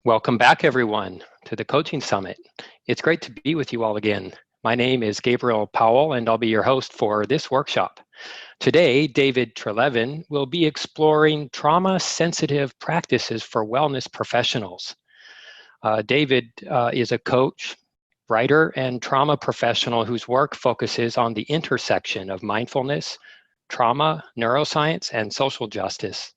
Welcome back, everyone, to the Coaching Summit. It's great to be with you all again. My name is Gabriel Powell, and I'll be your host for this workshop. Today, David Treleaven will be exploring trauma-sensitive practices for wellness professionals. David is a coach, writer, and trauma professional whose work focuses on the intersection of mindfulness, trauma, neuroscience, and social justice.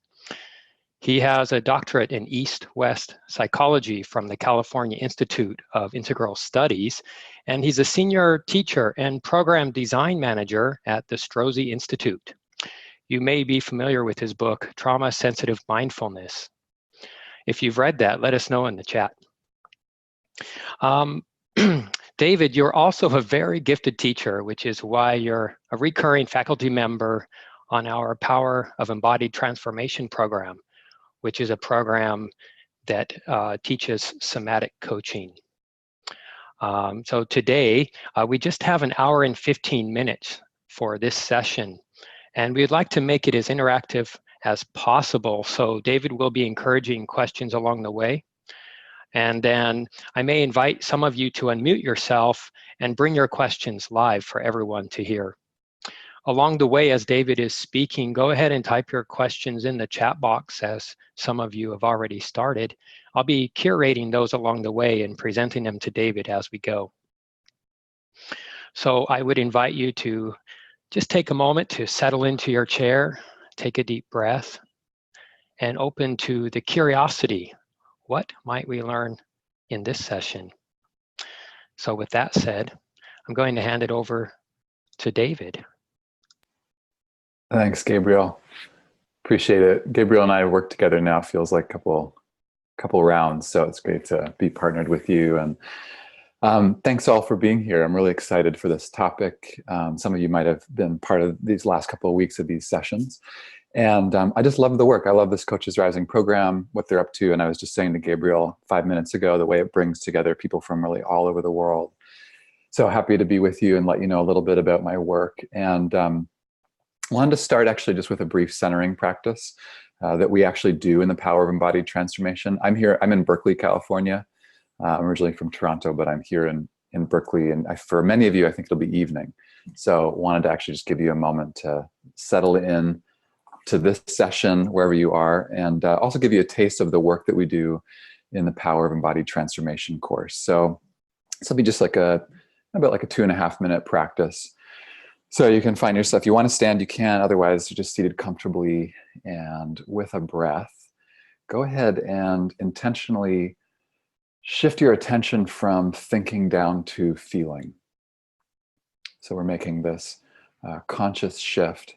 He has a doctorate in East-West psychology from the California Institute of Integral Studies, and he's a senior teacher and program design manager at the Strozzi Institute. You may be familiar with his book, Trauma-Sensitive Mindfulness. If you've read that, let us know in the chat. David, you're also a very gifted teacher, which is why you're a recurring faculty member on our Power of Embodied Transformation program, which is a program that teaches somatic coaching. So today, we just have an hour and 15 minutes for this session, and we'd like to make it as interactive as possible. So David will be encouraging questions along the way. And then I may invite some of you to unmute yourself and bring your questions live for everyone to hear. Along the way, as David is speaking, go ahead and type your questions in the chat box, as some of you have already started. I'll be curating those along the way and presenting them to David as we go. So I would invite you to just take a moment to settle into your chair, take a deep breath, and open to the curiosity. What might we learn in this session? So with that said, I'm going to hand it over to David. Thanks, Gabriel. Appreciate it. Gabriel and I have worked together now, feels like a couple rounds, so it's great to be partnered with you. And thanks all for being here. I'm really excited for this topic. Some of you might have been part of these last couple of weeks of these sessions. And I just love the work. I love this Coaches Rising program, what they're up to. And I was just saying to Gabriel 5 minutes ago, the way it brings together people from really all over the world. So happy to be with you and let you know a little bit about my work. And I wanted to start actually just with a brief centering practice that we actually do in the Power of Embodied Transformation. I'm in Berkeley, California. I'm originally from Toronto, but I'm here in Berkeley. And for many of you, I think it'll be evening. So wanted to actually just give you a moment to settle in to this session, wherever you are, and also give you a taste of the work that we do in the Power of Embodied Transformation course. So this will be just like about like a 2.5 minute practice. So you can find yourself, if you want to stand, you can. Otherwise, you're just seated comfortably, and with a breath, go ahead and intentionally shift your attention from thinking down to feeling. So we're making this conscious shift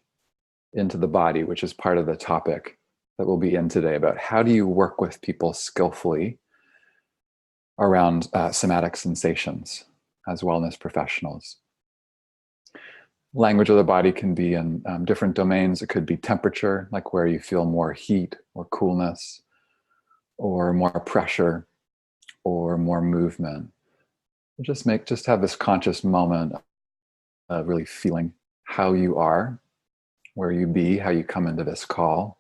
into the body, which is part of the topic that we'll be in today, about how do you work with people skillfully around somatic sensations as wellness professionals. Language of the body can be in different domains. It could be temperature, like where you feel more heat or coolness, or more pressure, or more movement. Just have this conscious moment of really feeling how you are, where you be, how you come into this call.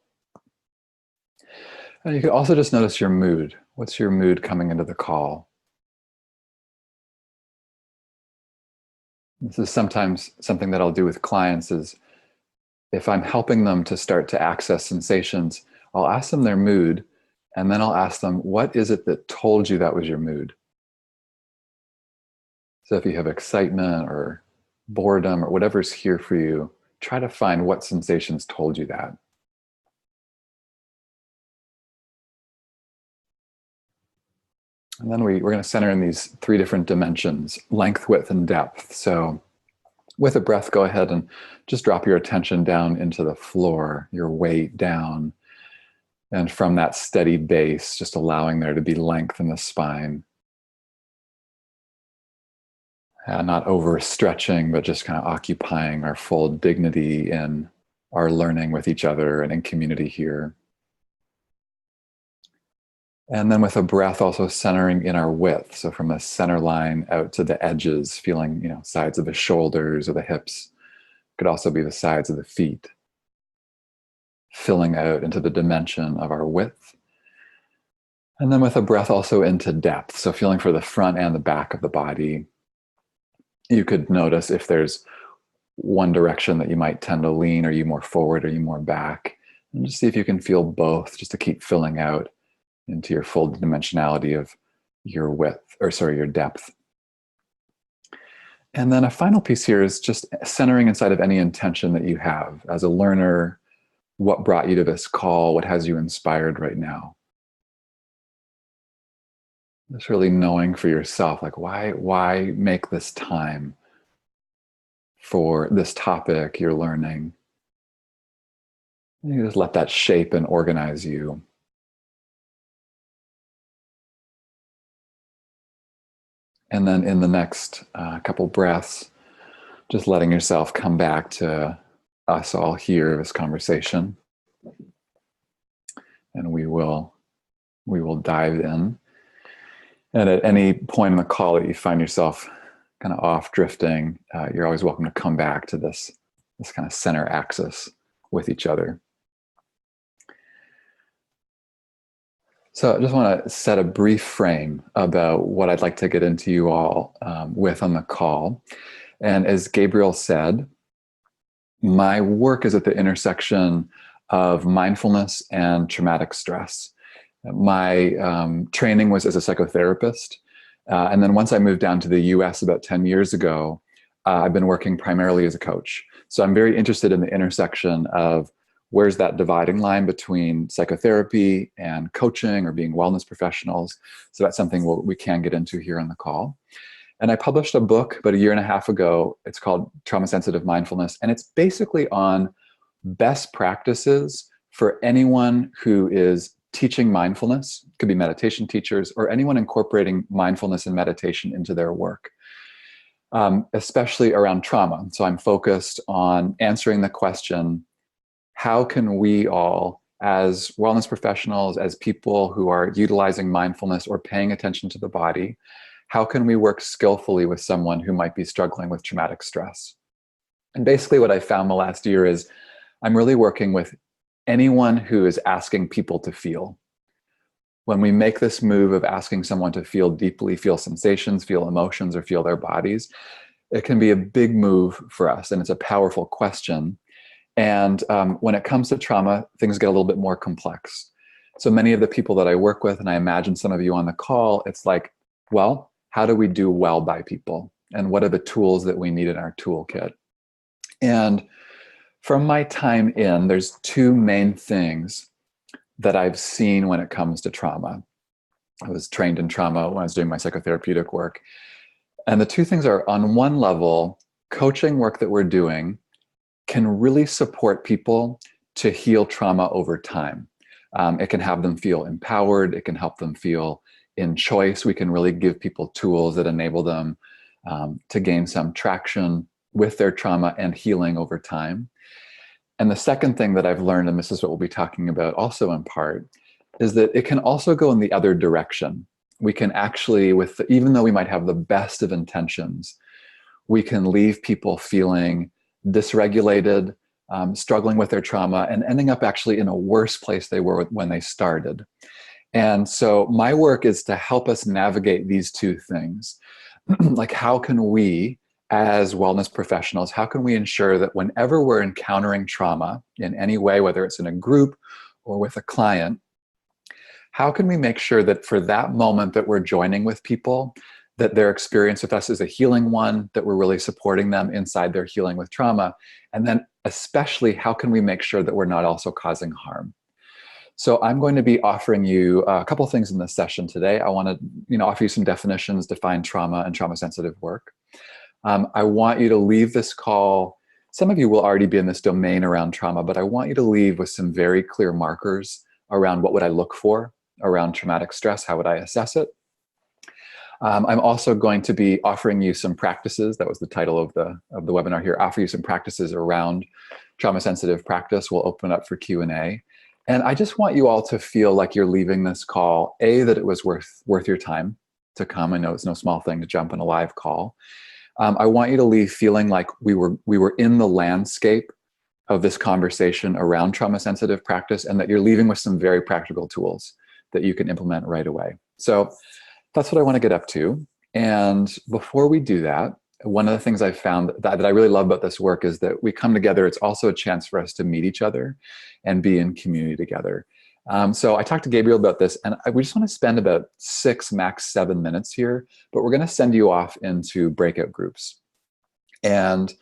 And you can also just notice your mood. What's your mood coming into the call? This is sometimes something that I'll do with clients is if I'm helping them to start to access sensations, I'll ask them their mood, and then I'll ask them, what is it that told you that was your mood? So if you have excitement or boredom or whatever's here for you, try to find what sensations told you that. And then we're going to center in these 3 different dimensions: length, width, and depth. So with a breath, go ahead and just drop your attention down into the floor, your weight down. And from that steady base, just allowing there to be length in the spine. Not overstretching, but just kind of occupying our full dignity in our learning with each other and in community here. And then with a breath, also centering in our width. So from the center line out to the edges, feeling, sides of the shoulders or the hips. Could also be the sides of the feet. Filling out into the dimension of our width. And then with a breath also into depth. So feeling for the front and the back of the body. You could notice if there's one direction that you might tend to lean. Are you more forward? Are you more back? And just see if you can feel both, just to keep filling out into your full dimensionality of your width, or sorry, your depth. And then a final piece here is just centering inside of any intention that you have as a learner. What brought you to this call? What has you inspired right now? Just really knowing for yourself, like why make this time for this topic you're learning? You just let that shape and organize you. And then in the next couple breaths, just letting yourself come back to us all here, this conversation. And we will dive in. And at any point in the call that you find yourself kind of off drifting, you're always welcome to come back to this kind of center axis with each other. So I just want to set a brief frame about what I'd like to get into you all with on the call. And as Gabriel said, my work is at the intersection of mindfulness and traumatic stress. My training was as a psychotherapist. And then once I moved down to the US about 10 years ago, I've been working primarily as a coach. So I'm very interested in the intersection of where's that dividing line between psychotherapy and coaching or being wellness professionals. So that's something we can get into here on the call. And I published a book about 1.5 years ago. It's called Trauma Sensitive Mindfulness. And it's basically on best practices for anyone who is teaching mindfulness. It could be meditation teachers or anyone incorporating mindfulness and meditation into their work, especially around trauma. So I'm focused on answering the question, how can we all, as wellness professionals, as people who are utilizing mindfulness or paying attention to the body, how can we work skillfully with someone who might be struggling with traumatic stress? And basically what I found the last year is I'm really working with anyone who is asking people to feel. When we make this move of asking someone to feel deeply, feel sensations, feel emotions, or feel their bodies, it can be a big move for us, and it's a powerful question. And when it comes to trauma, things get a little bit more complex. So many of the people that I work with, and I imagine some of you on the call, it's like, well, how do we do well by people? And what are the tools that we need in our toolkit? And from my time in, there's two main things that I've seen when it comes to trauma. I was trained in trauma when I was doing my psychotherapeutic work. And the two things are, on one level, coaching work that we're doing can really support people to heal trauma over time. It can have them feel empowered. It can help them feel in choice. We can really give people tools that enable them to gain some traction with their trauma and healing over time. And the second thing that I've learned, and this is what we'll be talking about also in part, is that it can also go in the other direction. We can actually, even though we might have the best of intentions, we can leave people feeling dysregulated, struggling with their trauma, and ending up actually in a worse place they were when they started. And so my work is to help us navigate these two things. Like, how can we, as wellness professionals, how can we ensure that whenever we're encountering trauma in any way, whether it's in a group or with a client, how can we make sure that for that moment that we're joining with people, that their experience with us is a healing one, that we're really supporting them inside their healing with trauma? And then especially, how can we make sure that we're not also causing harm? So I'm going to be offering you a couple of things in this session today. I want to offer you some definitions, define trauma and trauma-sensitive work. I want you to leave this call. Some of you will already be in this domain around trauma, but I want you to leave with some very clear markers around what would I look for around traumatic stress, how would I assess it. I'm also going to be offering you some practices. That was the title of the webinar here. Offer you some practices around trauma-sensitive practice. We'll open up for Q&A. And I just want you all to feel like you're leaving this call, that it was worth your time to come. I know it's no small thing to jump on a live call. I want you to leave feeling like we were in the landscape of this conversation around trauma-sensitive practice, and that you're leaving with some very practical tools that you can implement right away. So that's what I want to get up to. And before we do that, one of the things I've found that I really love about this work is that we come together. It's also a chance for us to meet each other and be in community together. So I talked to Gabriel about this, and we just want to spend about 6, max 7 minutes here, but we're going to send you off into breakout groups. And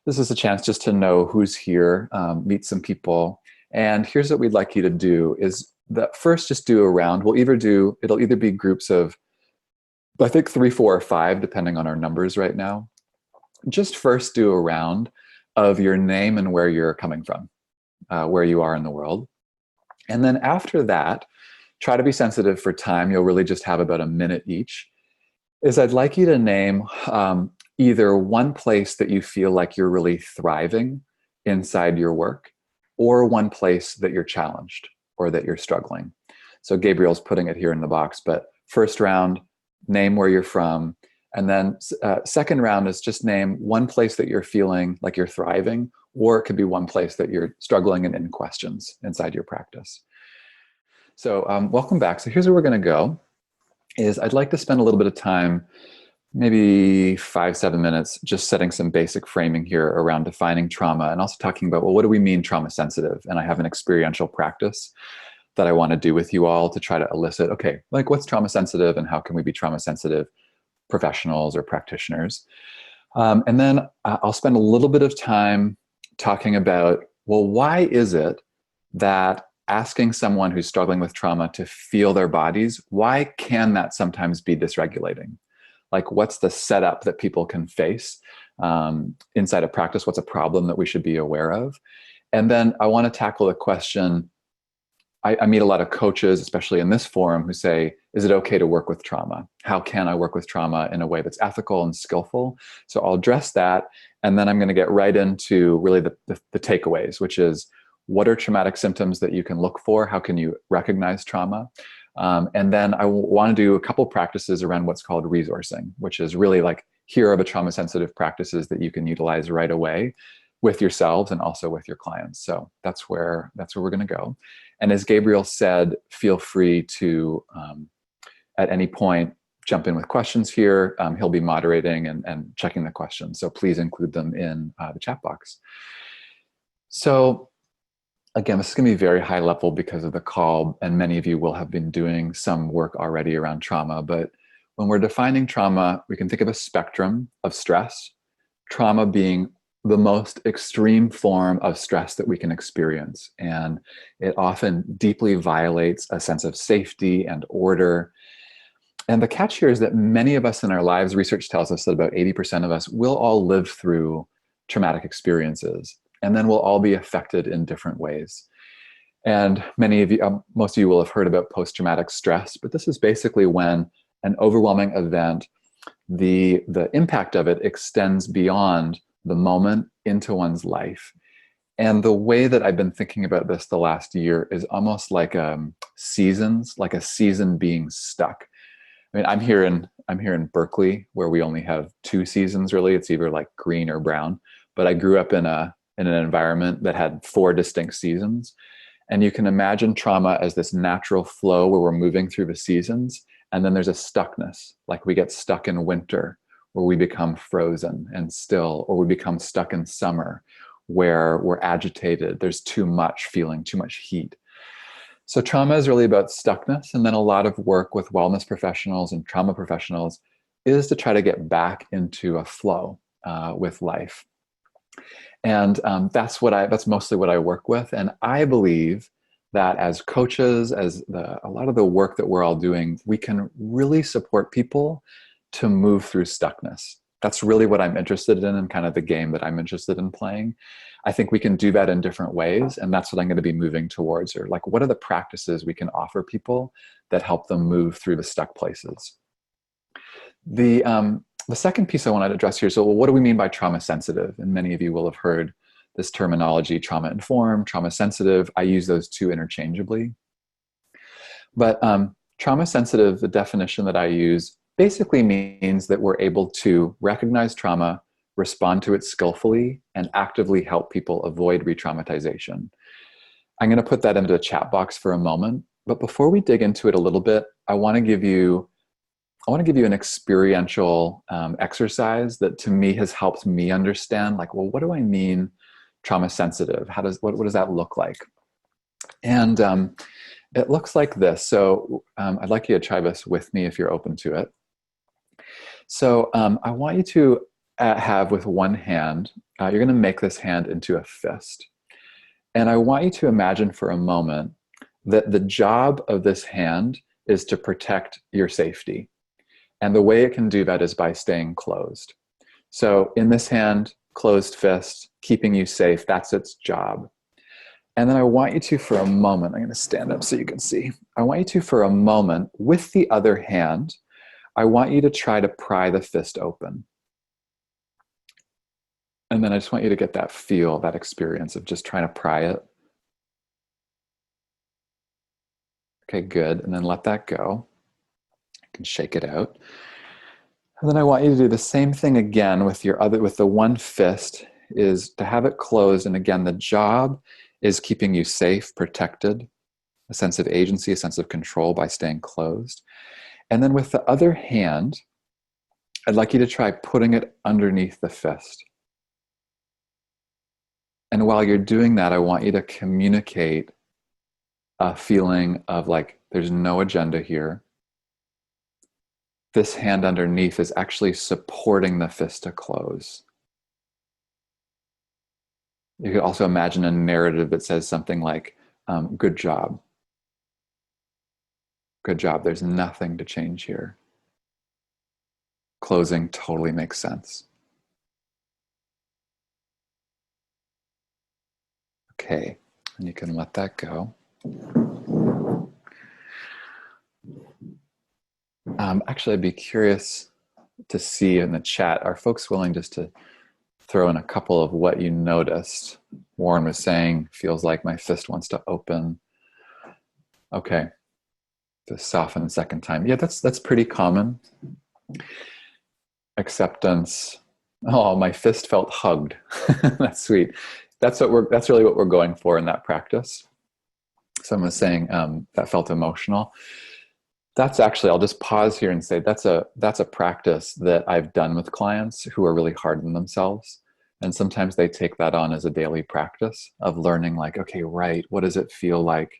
this is a chance just to know who's here, meet some people. And here's what we'd like you to do is that first just do a round. It'll either be groups of, I think 3, 4, or 5, depending on our numbers right now. Just first do a round of your name and where you're coming from, where you are in the world. And then after that, try to be sensitive for time. You'll really just have about a minute each. I'd like you to name either one place that you feel like you're really thriving inside your work, or one place that you're challenged or that you're struggling. So Gabriel's putting it here in the box, but first round, name where you're from. And then second round is just name one place that you're feeling like you're thriving, or it could be one place that you're struggling and in questions inside your practice. So welcome back. So here's where we're going to go. I'd like to spend a little bit of time, maybe 5, 7 minutes, just setting some basic framing here around defining trauma, and also talking about, well, what do we mean trauma sensitive? And I have an experiential practice that I want to do with you all to try to elicit, okay, like what's trauma sensitive and how can we be trauma sensitive professionals or practitioners? And then I'll spend a little bit of time talking about, well, why is it that asking someone who's struggling with trauma to feel their bodies, why can that sometimes be dysregulating? Like, what's the setup that people can face inside a practice? What's a problem that we should be aware of? And then I want to tackle the question, I meet a lot of coaches, especially in this forum, who say, is it okay to work with trauma? How can I work with trauma in a way that's ethical and skillful? So I'll address that. And then I'm going to get right into really the takeaways, which is, what are traumatic symptoms that you can look for? How can you recognize trauma? And then I want to do a couple practices around what's called resourcing, which is really like, here are the trauma sensitive practices that you can utilize right away with yourselves and also with your clients. So that's where we're going to go. And as Gabriel said, feel free to, at any point, jump in with questions here. He'll be moderating and checking the questions. So please include them in the chat box. So again, this is going to be very high level because of the call, and many of you will have been doing some work already around trauma. But when we're defining trauma, we can think of a spectrum of stress, trauma being the most extreme form of stress that we can experience. And it often deeply violates a sense of safety and order. And the catch here is that many of us in our lives, research tells us that about 80% of us will all live through traumatic experiences, and then we'll all be affected in different ways. And many of you, most of you will have heard about post-traumatic stress, but this is basically when an overwhelming event, the impact of it extends beyond the moment into one's life. And the way that I've been thinking about this the last year is almost like seasons, like a season being stuck. I mean, I'm here in Berkeley, where we only have 2 seasons really. It's either like green or brown. But I grew up in an environment that had 4 distinct seasons. And you can imagine trauma as this natural flow where we're moving through the seasons. And then there's a stuckness, like we get stuck in winter, where we become frozen and still, or we become stuck in summer, where we're agitated. There's too much feeling, too much heat. So trauma is really about stuckness. And then a lot of work with wellness professionals and trauma professionals is to try to get back into a flow with life. And that's mostly what I work with. And I believe that as coaches, a lot of the work that we're all doing, we can really support people to move through stuckness. That's really what I'm interested in and kind of the game that I'm interested in playing. I think we can do that in different ways, and that's what I'm going to be moving towards. Or like, what are the practices we can offer people that help them move through the stuck places? The second piece I wanted to address here, so what do we mean by trauma sensitive? And many of you will have heard this terminology, trauma informed, trauma sensitive. I use those 2 interchangeably. But trauma sensitive, the definition that I use, basically means that we're able to recognize trauma, respond to it skillfully, and actively help people avoid re-traumatization. I'm going to put that into the chat box for a moment. But before we dig into it a little bit, I want to give you an experiential exercise that to me has helped me understand, like, well, what do I mean trauma sensitive? What does that look like? And it looks like this. So I'd like you to try this with me if you're open to it. So I want you to have with one hand, you're going to make this hand into a fist. And I want you to imagine for a moment that the job of this hand is to protect your safety. And the way it can do that is by staying closed. So in this hand, closed fist, keeping you safe, that's its job. And then I want you to, for a moment, I'm going to stand up so you can see. I want you to, for a moment, with the other hand, I want you to try to pry the fist open. And then I just want you to get that feel, that experience of just trying to pry it. Okay, good. And then let that go. You can shake it out. And then I want you to do the same thing again with the one fist, is to have it closed. And again, the job is keeping you safe, protected, a sense of agency, a sense of control by staying closed. And then with the other hand, I'd like you to try putting it underneath the fist. And while you're doing that, I want you to communicate a feeling of like, there's no agenda here. This hand underneath is actually supporting the fist to close. You could also imagine a narrative that says something like, good job. Good job. There's nothing to change here. Closing totally makes sense. Okay, and you can let that go. Actually, I'd be curious to see in the chat, are folks willing just to throw in a couple of what you noticed? Warren was saying, feels like my fist wants to open. Okay, just soften the second time. Yeah, that's pretty common. Acceptance. Oh, my fist felt hugged. That's sweet. That's really what we're going for in that practice. Someone was saying that felt emotional. That's actually, I'll just pause here and say that's a practice that I've done with clients who are really hard on themselves. And sometimes they take that on as a daily practice of learning, like, okay, right, what does it feel like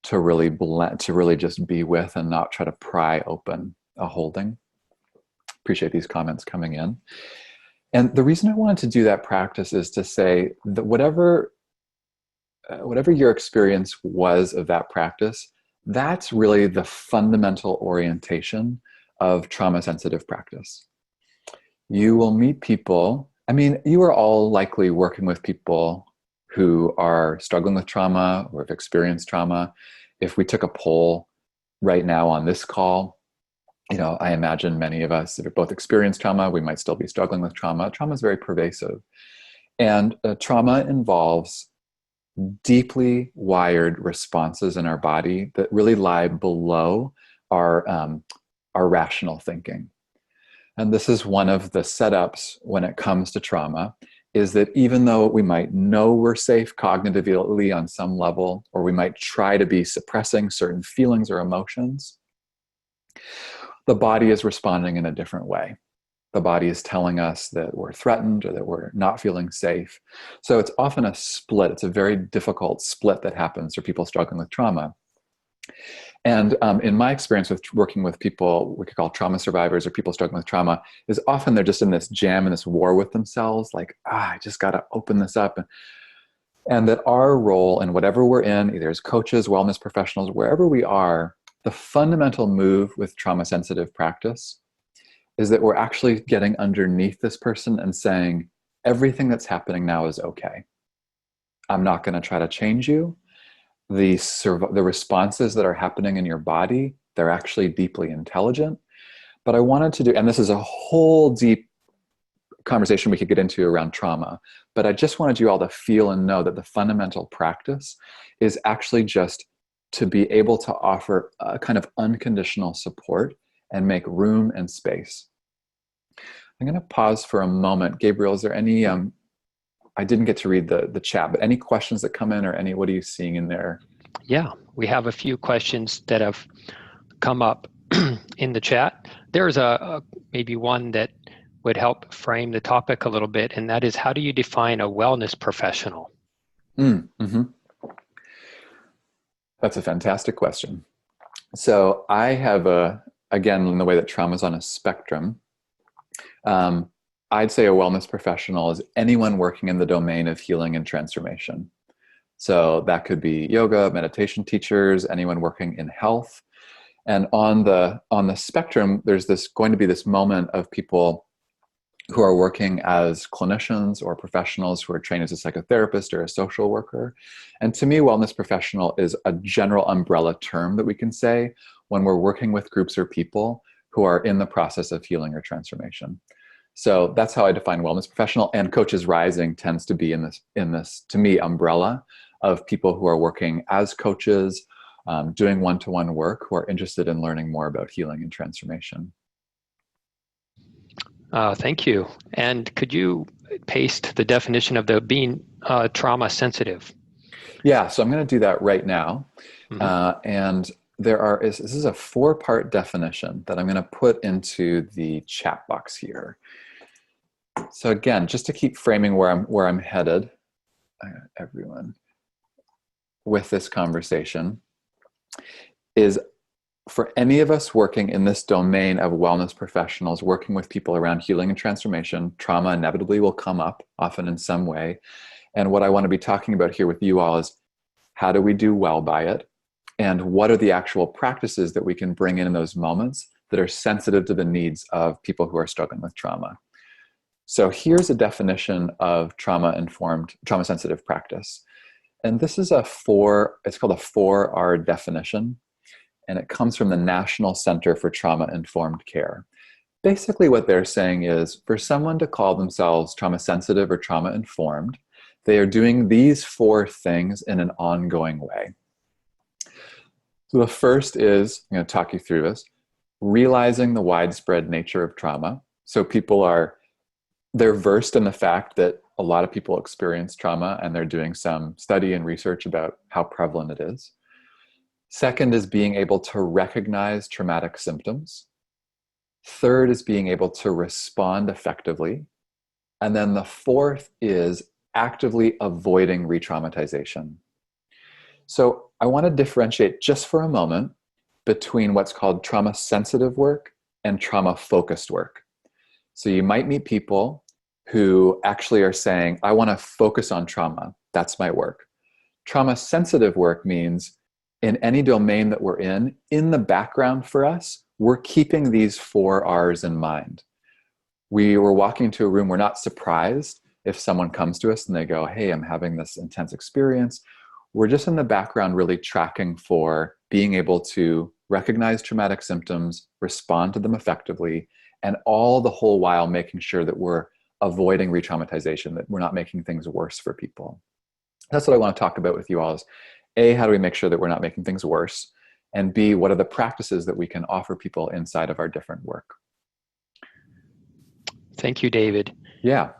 to really blend, to really just be with and not try to pry open a holding? Appreciate these comments coming in. And the reason I wanted to do that practice is to say that whatever your experience was of that practice, that's really the fundamental orientation of trauma-sensitive practice. You will meet people, I mean, you are all likely working with people who are struggling with trauma or have experienced trauma. If we took a poll right now on this call, I imagine many of us that have both experienced trauma, we might still be struggling with trauma. Trauma is very pervasive. And trauma involves deeply wired responses in our body that really lie below our rational thinking. And this is one of the setups when it comes to trauma, is that even though we might know we're safe cognitively on some level, or we might try to be suppressing certain feelings or emotions, the body is responding in a different way. The body is telling us that we're threatened or that we're not feeling safe. So it's often a split. It's a very difficult split that happens for people struggling with trauma. And in my experience with working with people we could call trauma survivors or people struggling with trauma, is often they're just in this jam and this war with themselves, like, I just got to open this up. And that our role in whatever we're in, either as coaches, wellness professionals, wherever we are, the fundamental move with trauma-sensitive practice is that we're actually getting underneath this person and saying, everything that's happening now is okay. I'm not going to try to change you. The responses that are happening in your body, they're actually deeply intelligent. But I wanted to do, and this is a whole deep conversation we could get into around trauma, but I just wanted you all to feel and know that the fundamental practice is actually just to be able to offer a kind of unconditional support and make room and space. I'm going to pause for a moment. Gabriel, is there any, I didn't get to read the chat, but any questions that come in, or what are you seeing in there? Yeah, we have a few questions that have come up in the chat. There's maybe one that would help frame the topic a little bit, and that is, how do you define a wellness professional? That's a fantastic question. So I have again, in the way that trauma is on a spectrum, I'd say a wellness professional is anyone working in the domain of healing and transformation. So that could be yoga, meditation teachers, anyone working in health. And on the spectrum, there's going to be this moment of people who are working as clinicians or professionals who are trained as a psychotherapist or a social worker. And to me, wellness professional is a general umbrella term that we can say when we're working with groups or people who are in the process of healing or transformation. So that's how I define wellness professional. And Coaches Rising tends to be in this, to me, umbrella of people who are working as coaches, doing one-to-one work, who are interested in learning more about healing and transformation. Thank you. And could you paste the definition of being trauma sensitive? Yeah, so I'm going to do that right now. And this is a 4-part definition that I'm going to put into the chat box here. So again, just to keep framing where I'm headed, everyone, with this conversation, is for any of us working in this domain of wellness professionals, working with people around healing and transformation, trauma inevitably will come up, often in some way. And what I want to be talking about here with you all is, how do we do well by it? And what are the actual practices that we can bring in those moments that are sensitive to the needs of people who are struggling with trauma? So here's a definition of trauma-sensitive practice. And this is it's called a 4R definition. And it comes from the National Center for Trauma-Informed Care. Basically what they're saying is, for someone to call themselves trauma-sensitive or trauma-informed, they are doing these 4 things in an ongoing way. So the first is, I'm going to talk you through this, realizing the widespread nature of trauma. So they're versed in the fact that a lot of people experience trauma, and they're doing some study and research about how prevalent it is. Second is being able to recognize traumatic symptoms. Third is being able to respond effectively. And then the 4th is actively avoiding re-traumatization. So I want to differentiate just for a moment between what's called trauma-sensitive work and trauma-focused work. So you might meet people who actually are saying, I want to focus on trauma. That's my work. Trauma-sensitive work means, in any domain that we're in the background for us, we're keeping these 4 R's in mind. We were walking into a room, we're not surprised if someone comes to us and they go, hey, I'm having this intense experience. We're just in the background really tracking for being able to recognize traumatic symptoms, respond to them effectively, and all the whole while making sure that we're avoiding re-traumatization, that we're not making things worse for people. That's what I want to talk about with you all is, A, how do we make sure that we're not making things worse? And B, what are the practices that we can offer people inside of our different work? Thank you, David. Yeah.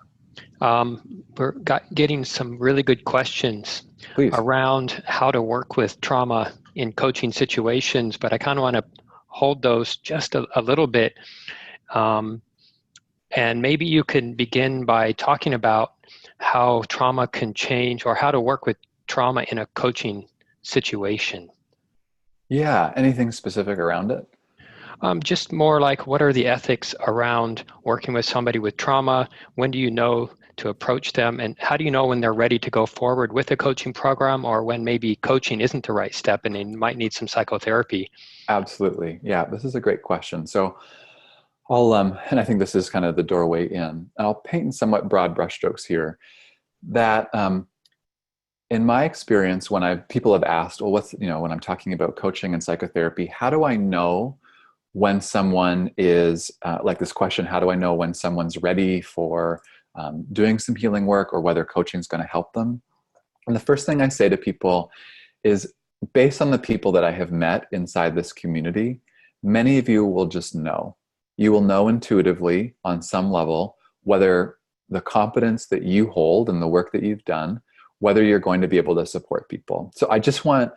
We're getting some really good questions around how to work with trauma in coaching situations, but I kind of want to hold those just a little bit. And maybe you can begin by talking about how trauma can change, or how to work with trauma in a coaching situation. Yeah, anything specific around it? Just more like, what are the ethics around working with somebody with trauma? When do you know to approach them? And how do you know when they're ready to go forward with a coaching program, or when maybe coaching isn't the right step and they might need some psychotherapy? Absolutely. Yeah, this is a great question. So and I think this is kind of the doorway in. I'll paint in somewhat broad brushstrokes here that in my experience, when people have asked, well, when I'm talking about coaching and psychotherapy, how do I know when someone is, like this question, how do I know when someone's ready for doing some healing work, or whether coaching is going to help them? And the first thing I say to people is, based on the people that I have met inside this community, many of you will just know. You will know intuitively on some level whether the competence that you hold and the work that you've done, whether you're going to be able to support people. So I just want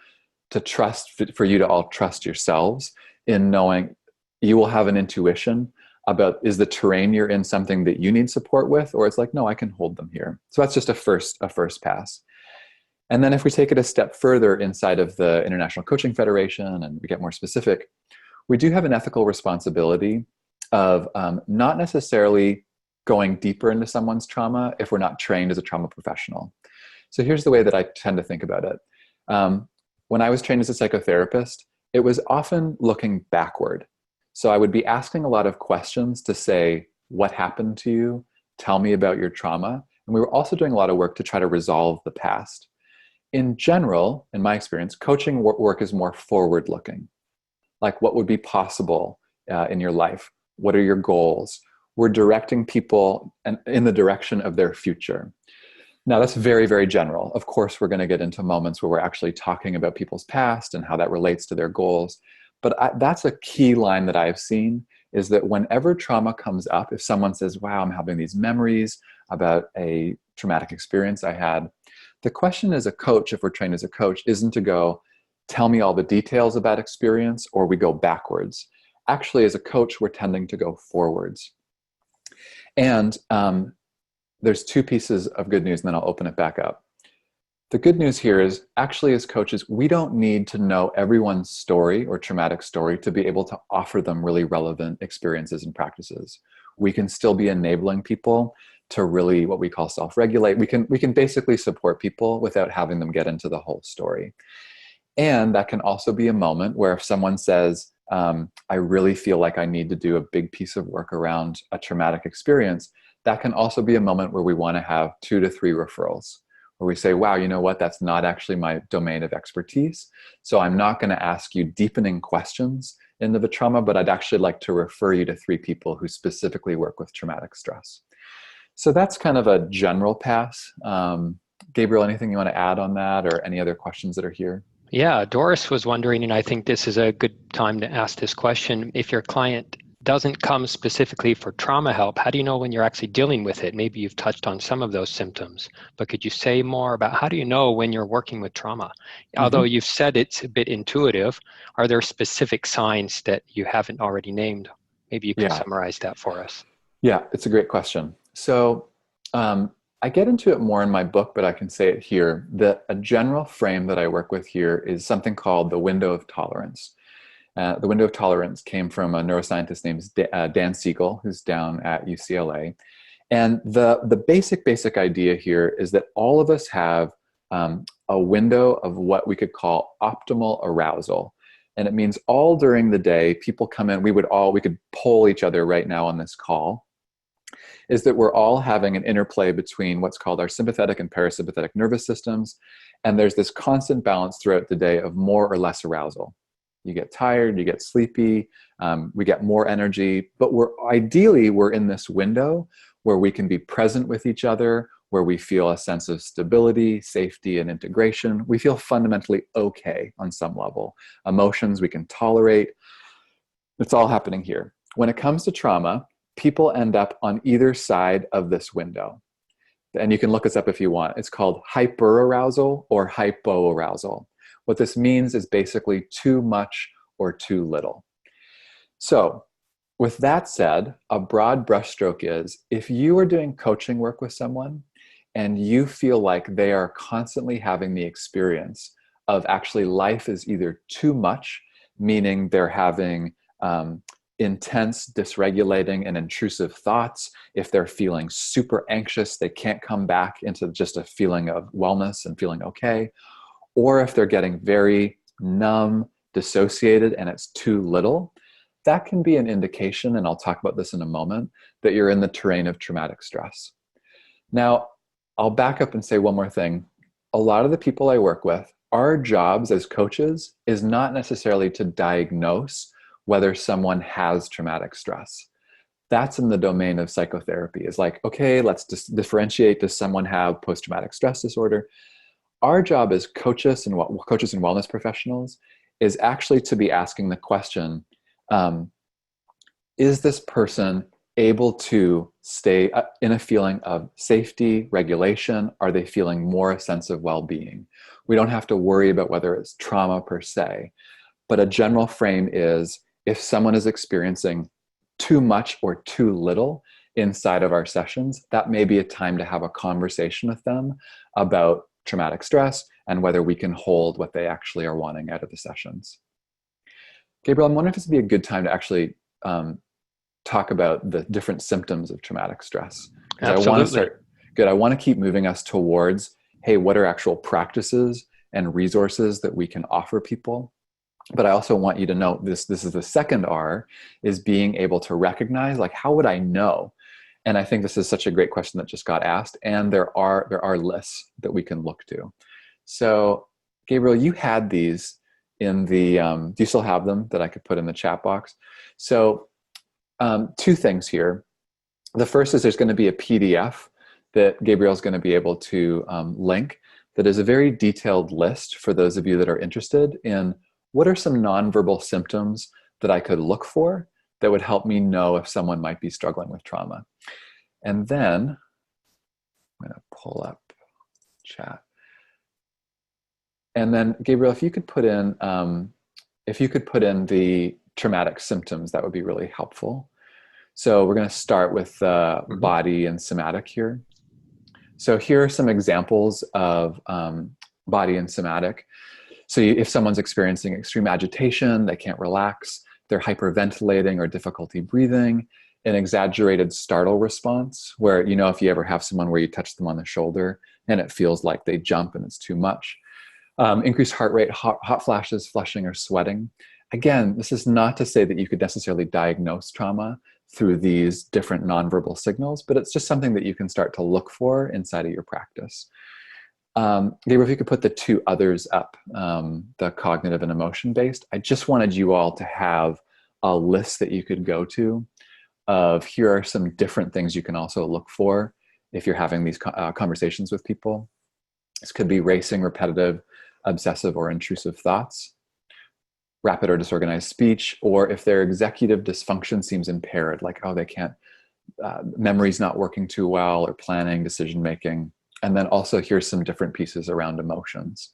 to trust, for you to all trust yourselves in knowing you will have an intuition about, is the terrain you're in something that you need support with, or it's like, no, I can hold them here. So that's just a first pass. And then if we take it a step further inside of the International Coaching Federation and we get more specific, we do have an ethical responsibility of not necessarily going deeper into someone's trauma if we're not trained as a trauma professional. So here's the way that I tend to think about it. When I was trained as a psychotherapist, it was often looking backward. So I would be asking a lot of questions to say, what happened to you? Tell me about your trauma. And we were also doing a lot of work to try to resolve the past. In general, in my experience, coaching work is more forward-looking. Like, what would be possible in your life? What are your goals? We're directing people in the direction of their future. Now, that's very, very general. Of course, we're going to get into moments where we're actually talking about people's past and how that relates to their goals. But that's a key line that I've seen, is that whenever trauma comes up, if someone says, wow, I'm having these memories about a traumatic experience I had, the question as a coach, if we're trained as a coach, isn't to go, tell me all the details of that experience, or we go backwards. Actually, as a coach, we're tending to go forwards. And there's two pieces of good news, and then I'll open it back up. The good news here is, actually, as coaches, we don't need to know everyone's story or traumatic story to be able to offer them really relevant experiences and practices. We can still be enabling people to really, what we call, self-regulate. We can basically support people without having them get into the whole story. And that can also be a moment where if someone says, I really feel like I need to do a big piece of work around a traumatic experience, that can also be a moment where we want to have 2 to 3 referrals, where we say, wow, you know what, that's not actually my domain of expertise. So I'm not going to ask you deepening questions into the trauma, but I'd actually like to refer you to 3 people who specifically work with traumatic stress. So that's kind of a general pass. Gabriel, anything you want to add on that, or any other questions that are here? Yeah, Doris was wondering, and I think this is a good time to ask this question. If your client doesn't come specifically for trauma help, how do you know when you're actually dealing with it? Maybe you've touched on some of those symptoms, but could you say more about how do you know when you're working with trauma? Although you've said it's a bit intuitive, are there specific signs that you haven't already named? Maybe you could summarize that for us. Yeah, it's a great question. So I get into it more in my book, but I can say it here, that a general frame that I work with here is something called the window of tolerance. The window of tolerance came from a neuroscientist named Dan Siegel, who's down at UCLA. And the basic idea here is that all of us have a window of what we could call optimal arousal. And it means all during the day, people come in, we could poll each other right now on this call, is that we're all having an interplay between what's called our sympathetic and parasympathetic nervous systems. And there's this constant balance throughout the day of more or less arousal. You get tired, you get sleepy, we get more energy, but ideally we're in this window where we can be present with each other, where we feel a sense of stability, safety, and integration. We feel fundamentally okay on some level. Emotions we can tolerate. It's all happening here. When it comes to trauma, people end up on either side of this window. And you can look this up if you want. It's called hyperarousal or hypoarousal. What this means is basically too much or too little. So with that said, a broad brushstroke is, if you are doing coaching work with someone and you feel like they are constantly having the experience of actually life is either too much, meaning they're having intense, dysregulating, and intrusive thoughts. If they're feeling super anxious, they can't come back into just a feeling of wellness and feeling okay. Or if they're getting very numb, dissociated, and it's too little, that can be an indication, and I'll talk about this in a moment, that you're in the terrain of traumatic stress. Now, I'll back up and say one more thing. A lot of the people I work with, our jobs as coaches is not necessarily to diagnose whether someone has traumatic stress. That's in the domain of psychotherapy. It's like, okay, let's differentiate. Does someone have post-traumatic stress disorder? Our job as coaches and wellness professionals is actually to be asking the question, is this person able to stay in a feeling of safety, regulation? Are they feeling more a sense of well-being? We don't have to worry about whether it's trauma per se. But a general frame is if someone is experiencing too much or too little inside of our sessions, that may be a time to have a conversation with them about traumatic stress and whether we can hold what they actually are wanting out of the sessions. Gabriel, I'm wondering if this would be a good time to actually talk about the different symptoms of traumatic stress. Because I want to start, I want to keep moving us towards, hey, what are actual practices and resources that we can offer people? But I also want you to know this is the second R, is being able to recognize, like, how would I know? And I think this is such a great question that just got asked. And there are lists that we can look to. So Gabriel, you had these in the, do you still have them that I could put in the chat box? So two things here. The first is there's going to be a PDF that Gabriel's going to be able to link that is a very detailed list for those of you that are interested in what are some nonverbal symptoms that I could look for that would help me know if someone might be struggling with trauma. And then I'm going to pull up chat. And then Gabriel, if you could put in the traumatic symptoms, that would be really helpful. So we're going to start with body and somatic here. So here are some examples of body and somatic. So if someone's experiencing extreme agitation, they can't relax, they're hyperventilating or difficulty breathing, an exaggerated startle response, where, you know, if you ever have someone where you touch them on the shoulder and it feels like they jump and it's too much. Increased heart rate, hot flashes, flushing, or sweating. Again, this is not to say that you could necessarily diagnose trauma through these different nonverbal signals, but it's just something that you can start to look for inside of your practice. Gabriel, if you could put the two others up, the cognitive and emotion-based, I just wanted you all to have a list that you could go to of here are some different things you can also look for if you're having these conversations with people. This could be racing, repetitive, obsessive, or intrusive thoughts, rapid or disorganized speech, or if their executive dysfunction seems impaired, like, oh, they can't, memory's not working too well, or planning, decision-making. And then also here's some different pieces around emotions.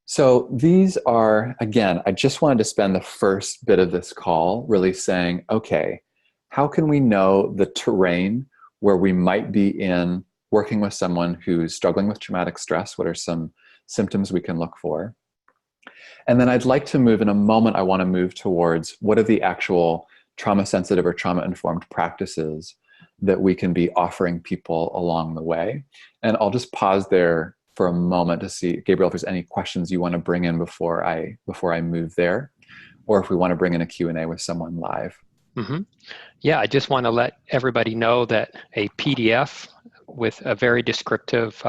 So these are, again, I just wanted to spend the first bit of this call really saying, okay, how can we know the terrain where we might be in working with someone who's struggling with traumatic stress? What are some symptoms we can look for? And then I'd like to move, in a moment, I want to move towards what are the actual trauma-sensitive or trauma-informed practices that we can be offering people along the way. And I'll just pause there for a moment to see, Gabriel, if there's any questions you want to bring in before I move there, or if we want to bring in a Q&A with someone live. Mm-hmm. Yeah, I just want to let everybody know that a PDF with a very descriptive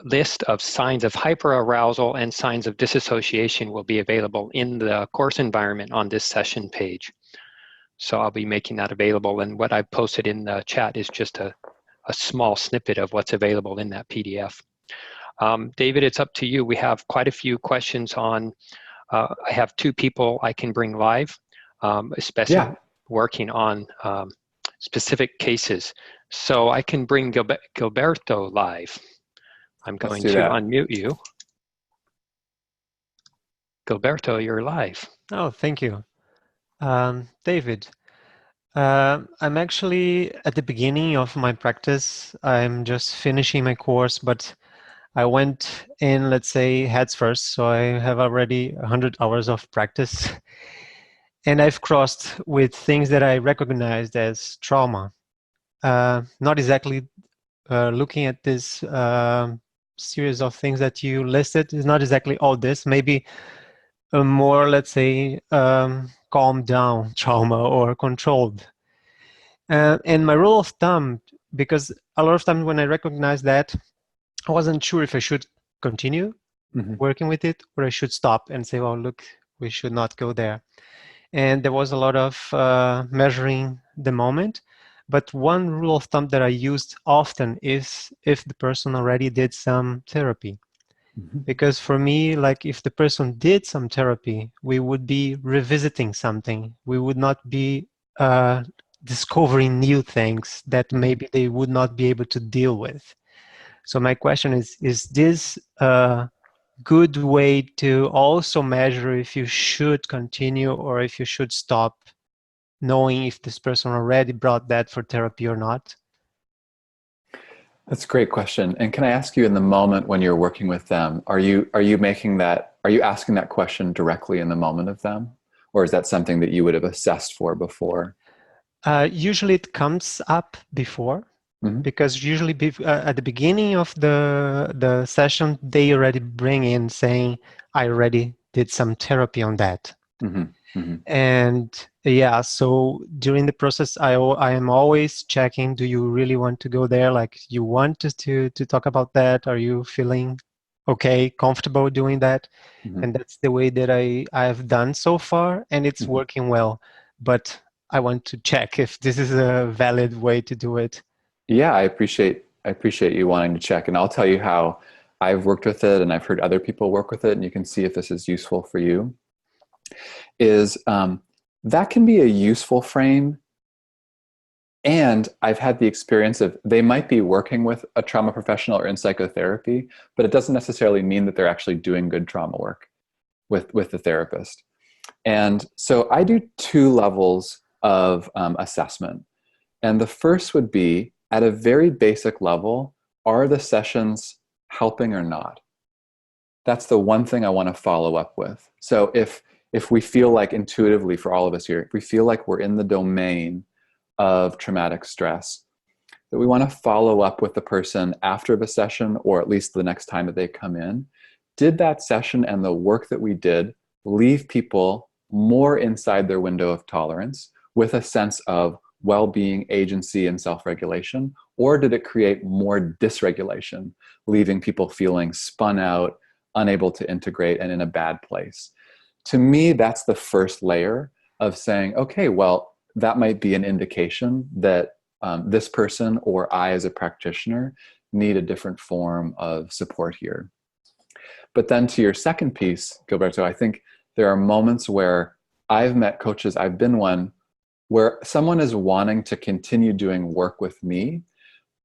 list of signs of hyperarousal and signs of dissociation will be available in the course environment on this session page. So I'll be making that available, and what I've posted in the chat is just a small snippet of what's available in that PDF. David, it's up to you. We have quite a few questions on, I have two people I can bring live, especially working on specific cases. So I can bring Gilberto live. I'm going to unmute you. Gilberto, you're live. Oh, thank you. David, I'm actually at the beginning of my practice. I'm just finishing my course, but I went in, let's say, heads first. So I have already 100 hours of practice. And I've crossed with things that I recognized as trauma. Not exactly looking at this series of things that you listed. It's not exactly all this. Maybe a more, let's say, calmed down trauma or controlled. And my rule of thumb, because a lot of times when I recognize that, I wasn't sure if I should continue working with it or I should stop and say, well, look, we should not go there. And there was a lot of measuring the moment. But one rule of thumb that I used often is if the person already did some therapy. Because for me, like if the person did some therapy, we would be revisiting something. We would not be discovering new things that maybe they would not be able to deal with. So my question is this a good way to also measure if you should continue or if you should stop, knowing if this person already brought that for therapy or not? That's a great question. And can I ask you, in the moment when you're working with them, are you asking that question directly in the moment of them? Or is that something that you would have assessed for before? Usually it comes up before, Mm-hmm. because usually at the beginning of the session, they already bring in saying, I already did some therapy on that. Mm-hmm. Mm-hmm. And yeah, so during the process, I am always checking, do you really want to go there? Like, you want to talk about that? Are you feeling okay, comfortable doing that? Mm-hmm. And that's the way that I've done so far, and it's Mm-hmm. working well. But I want to check if this is a valid way to do it. Yeah, I appreciate you wanting to check, and I'll tell you how I've worked with it, and I've heard other people work with it, and you can see if this is useful for you. That can be a useful frame, and I've had the experience of they might be working with a trauma professional or in psychotherapy, but it doesn't necessarily mean that they're actually doing good trauma work with the therapist. And so I do two levels of assessment. And the first would be, at a very basic level, are the sessions helping or not? That's the one thing I want to follow up with. So if we feel like, intuitively for all of us here, if we feel like we're in the domain of traumatic stress, that we want to follow up with the person after the session, or at least the next time that they come in. Did that session and the work that we did leave people more inside their window of tolerance with a sense of well-being, agency, and self-regulation? Or did it create more dysregulation, leaving people feeling spun out, unable to integrate, and in a bad place? To me, that's the first layer of saying, okay, well, that might be an indication that this person or I as a practitioner need a different form of support here. But then to your second piece, Gilberto, I think there are moments where I've met coaches, I've been one, where someone is wanting to continue doing work with me,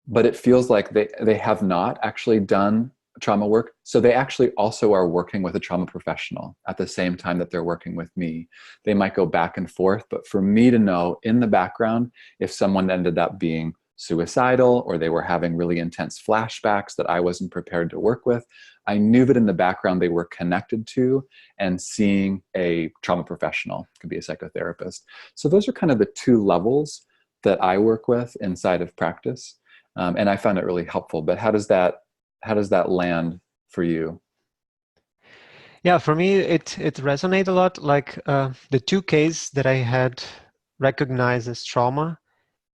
but it feels like they have not actually done trauma work. So they actually also are working with a trauma professional at the same time that they're working with me. They might go back and forth, but for me to know in the background if someone ended up being suicidal or they were having really intense flashbacks that I wasn't prepared to work with, I knew that in the background they were connected to and seeing a trauma professional, could be a psychotherapist. So those are kind of the two levels that I work with inside of practice. And I found it really helpful. But how does that land for you? Yeah, for me, it resonated a lot. Like the two cases that I had recognized as trauma,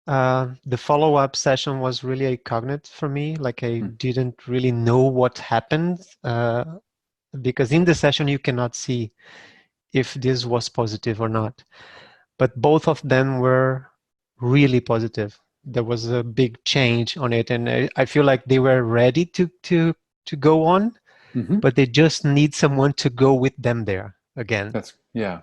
the follow-up session was really a cognate for me. Like, I didn't really know what happened because in the session you cannot see if this was positive or not. But both of them were really positive. There was a big change on it, and I feel like they were ready to go on, Mm-hmm. but they just need someone to go with them there again. Yeah.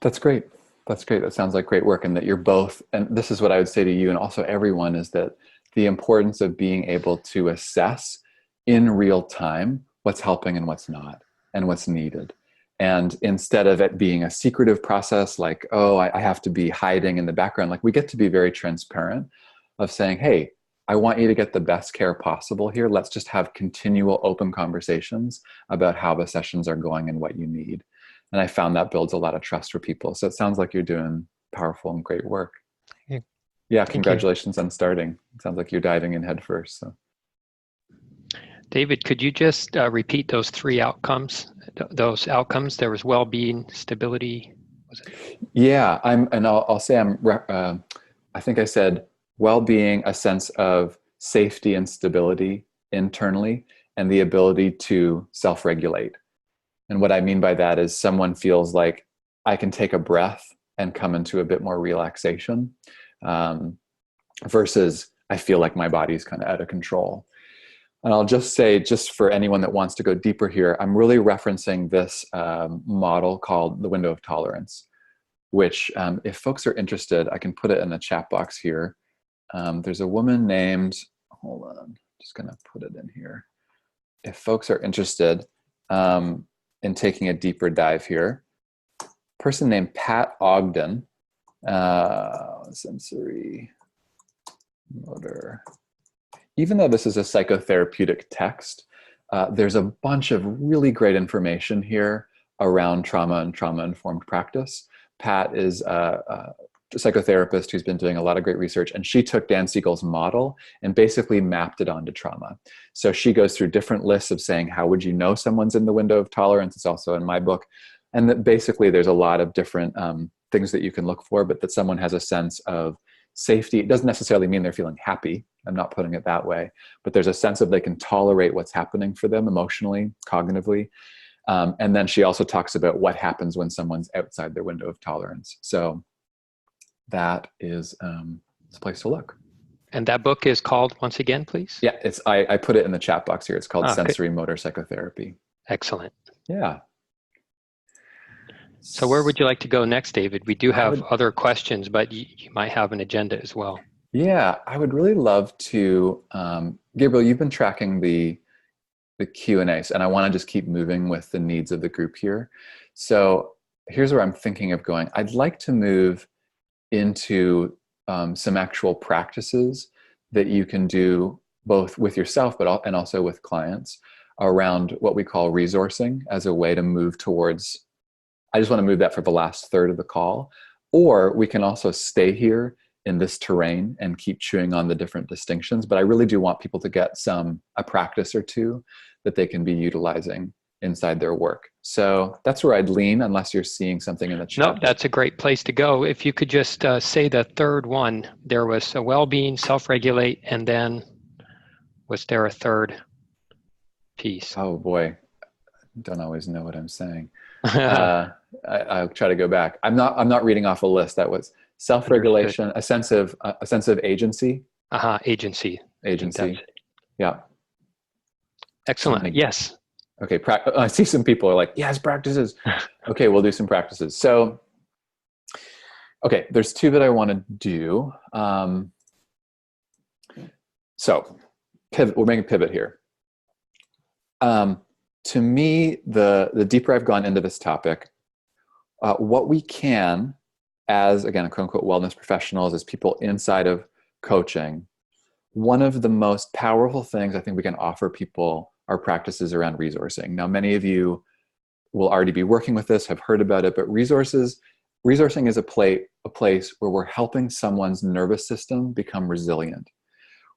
That's great. That sounds like great work. And that you're both, and this is what I would say to you and also everyone, is that the importance of being able to assess in real time what's helping and what's not, and what's needed. And instead of it being a secretive process, like, oh, I have to be hiding in the background, like, we get to be very transparent of saying, hey, I want you to get the best care possible here. Let's just have continual open conversations about how the sessions are going and what you need. And I found that builds a lot of trust for people. So it sounds like you're doing powerful and great work. Thank Yeah, you. congratulations on starting. It sounds like you're diving in head first. So. David, could you just repeat those three outcomes? Those outcomes, there was well-being, stability. Was it? Yeah, I'll say I think I said well-being, a sense of safety and stability internally, and the ability to self-regulate. And what I mean by that is someone feels like I can take a breath and come into a bit more relaxation, versus I feel like my body's kind of out of control. And I'll just say, just for anyone that wants to go deeper here, I'm really referencing this model called the window of tolerance, which if folks are interested, I can put it in the chat box here. There's a woman named, hold on, just gonna put it in here. If folks are interested in taking a deeper dive here, person named Pat Ogden, sensory motor. Even though this is a psychotherapeutic text, there's a bunch of really great information here around trauma and trauma-informed practice. Pat is a psychotherapist who's been doing a lot of great research, and she took Dan Siegel's model and basically mapped it onto trauma. So she goes through different lists of saying, how would you know someone's in the window of tolerance? It's also in my book. And that basically there's a lot of different things that you can look for, but that someone has a sense of safety. It doesn't necessarily mean they're feeling happy. I'm not putting it that way, but there's a sense of they can tolerate what's happening for them emotionally, cognitively. And then she also talks about what happens when someone's outside their window of tolerance. So that is a place to look. And that book is called, once again, please? Yeah, I put it in the chat box here. It's called Sensory good. Motor Psychotherapy. Excellent. Yeah. So where would you like to go next, David? We do have other questions, but you might have an agenda as well. Yeah, I would really love to, Gabriel, you've been tracking the Q&As, and I want to just keep moving with the needs of the group here. So here's where I'm thinking of going. I'd like to move into some actual practices that you can do both with yourself and also with clients around what we call resourcing as a way to move towards, I just want to move that for the last third of the call, or we can also stay here in this terrain and keep chewing on the different distinctions. But I really do want people to get a practice or two that they can be utilizing inside their work. So that's where I'd lean, unless you're seeing something in the chat. No, that's a great place to go. If you could just say the third one. There was a well-being, self-regulate, and then was there a third piece? Oh boy, don't always know what I'm saying. I'll try to go back. I'm not reading off a list. That was self-regulation, a sense of agency. Agency. Yeah. Excellent. Yes. Okay. I see some people are like, yes, practices. Okay, we'll do some practices. So, okay, there's two that I want to do. So, pivot. We're making a pivot here. To me, the deeper I've gone into this topic, what we can, as again, quote unquote, wellness professionals, as people inside of coaching, one of the most powerful things I think we can offer people are practices around resourcing. Now, many of you will already be working with this, have heard about it, but resourcing is a place where we're helping someone's nervous system become resilient.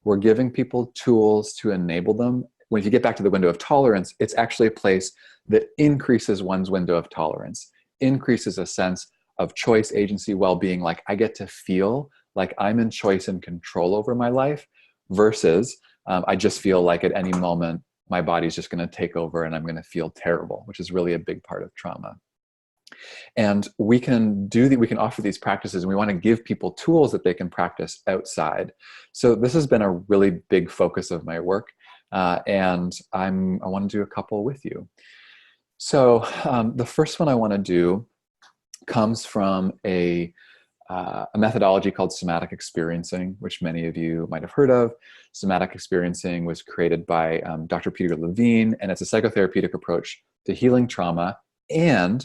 We're giving people tools to enable them. When you get back to the window of tolerance, it's actually a place that increases one's window of tolerance, increases a sense of choice, agency, well-being, like I get to feel like I'm in choice and control over my life, versus I just feel like at any moment my body's just going to take over and I'm going to feel terrible, which is really a big part of trauma. And we can offer these practices, and we want to give people tools that they can practice outside. So this has been a really big focus of my work, and I want to do a couple with you. So the first one I want to do comes from a methodology called somatic experiencing, which many of you might have heard of. Somatic experiencing was created by Dr. Peter Levine, and it's a psychotherapeutic approach to healing trauma. And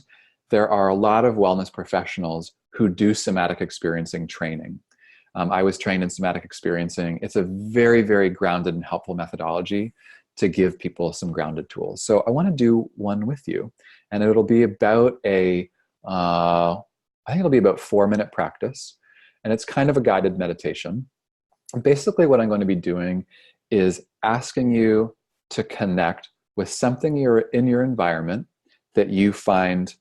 there are a lot of wellness professionals who do somatic experiencing training. I was trained in somatic experiencing. It's a very, very grounded and helpful methodology to give people some grounded tools. So I want to do one with you, and it'll be about I think it'll be about 4-minute practice, and it's kind of a guided meditation. Basically, what I'm going to be doing is asking you to connect with something in your environment that you find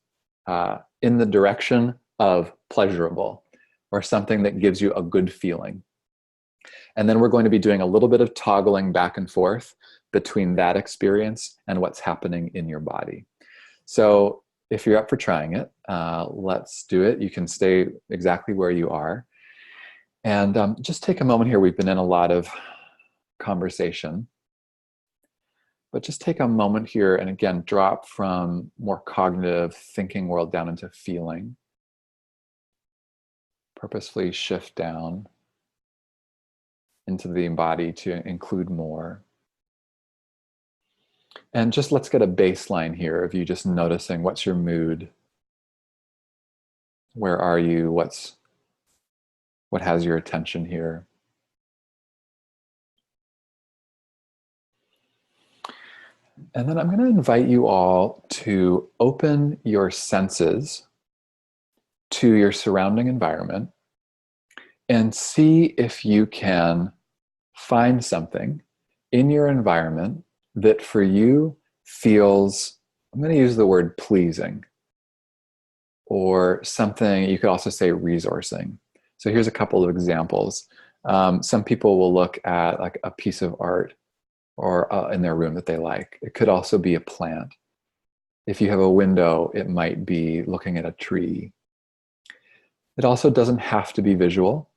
in the direction of pleasurable, or something that gives you a good feeling. And then we're going to be doing a little bit of toggling back and forth between that experience and what's happening in your body. So if you're up for trying it, let's do it. You can stay exactly where you are. And just take a moment here. We've been in a lot of conversation. But just take a moment here and again, drop from more cognitive thinking world down into feeling. Purposefully shift down. into the body to include more. And just let's get a baseline here of you just noticing what's your mood. Where are you? What has your attention here? And then I'm going to invite you all to open your senses to your surrounding environment and see if you can find something in your environment that for you feels, I'm going to use the word pleasing, or something, you could also say resourcing. So here's a couple of examples. Some people will look at like a piece of art or in their room that they like. It could also be a plant. If you have a window, it might be looking at a tree. It also doesn't have to be visual.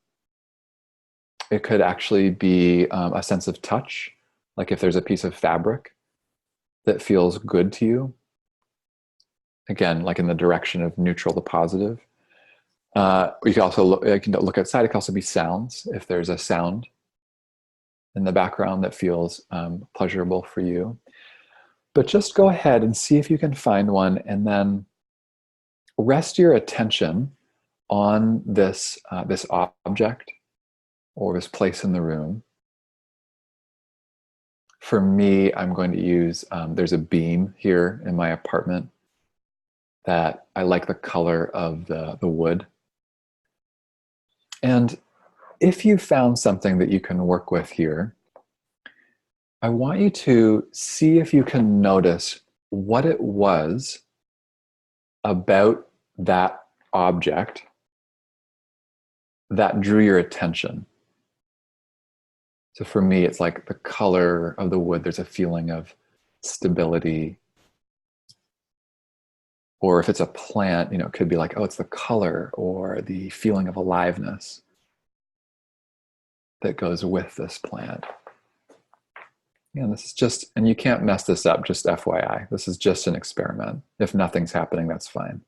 It could actually be a sense of touch, like if there's a piece of fabric that feels good to you. Again, like in the direction of neutral to positive. You can also look outside. It can also be sounds. If there's a sound in the background that feels pleasurable for you. But just go ahead and see if you can find one, and then rest your attention on this object or this place in the room. For me, I'm going to use, there's a beam here in my apartment that I like the color of the wood. And if you found something that you can work with here, I want you to see if you can notice what it was about that object that drew your attention. So for me, it's like the color of the wood. There's a feeling of stability. Or if it's a plant, it could be like, oh, it's the color or the feeling of aliveness that goes with this plant. And this is just, and you can't mess this up, just FYI. This is just an experiment. If nothing's happening, that's fine.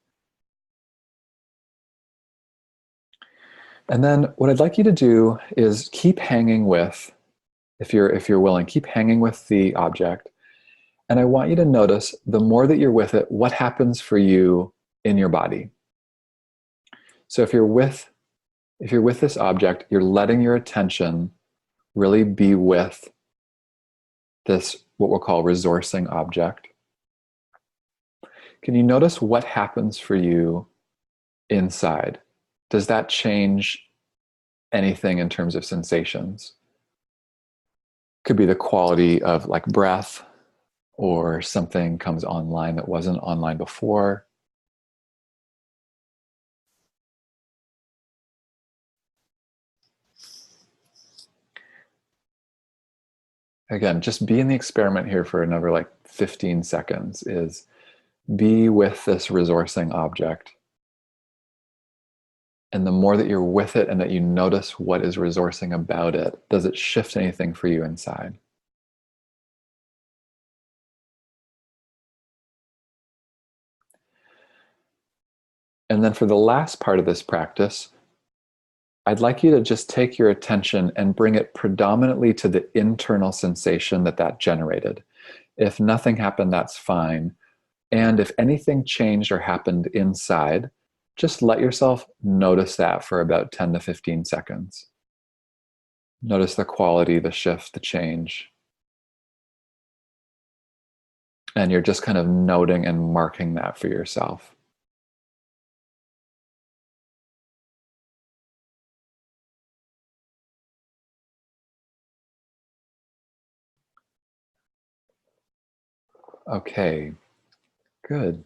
And then what I'd like you to do is keep hanging with, if you're willing, keep hanging with the object. And I want you to notice the more that you're with it, what happens for you in your body. So if you're with this object, you're letting your attention really be with this, what we'll call resourcing object. Can you notice what happens for you inside? Does that change anything in terms of sensations? Could be the quality of like breath, or something comes online that wasn't online before. Again, just be in the experiment here for another like 15 seconds, is be with this resourcing object. And the more that you're with it and that you notice what is resourcing about it, does it shift anything for you inside? And then for the last part of this practice, I'd like you to just take your attention and bring it predominantly to the internal sensation that generated. If nothing happened, that's fine. And if anything changed or happened inside, just let yourself notice that for about 10 to 15 seconds. Notice the quality, the shift, the change. And you're just kind of noting and marking that for yourself. Okay, good.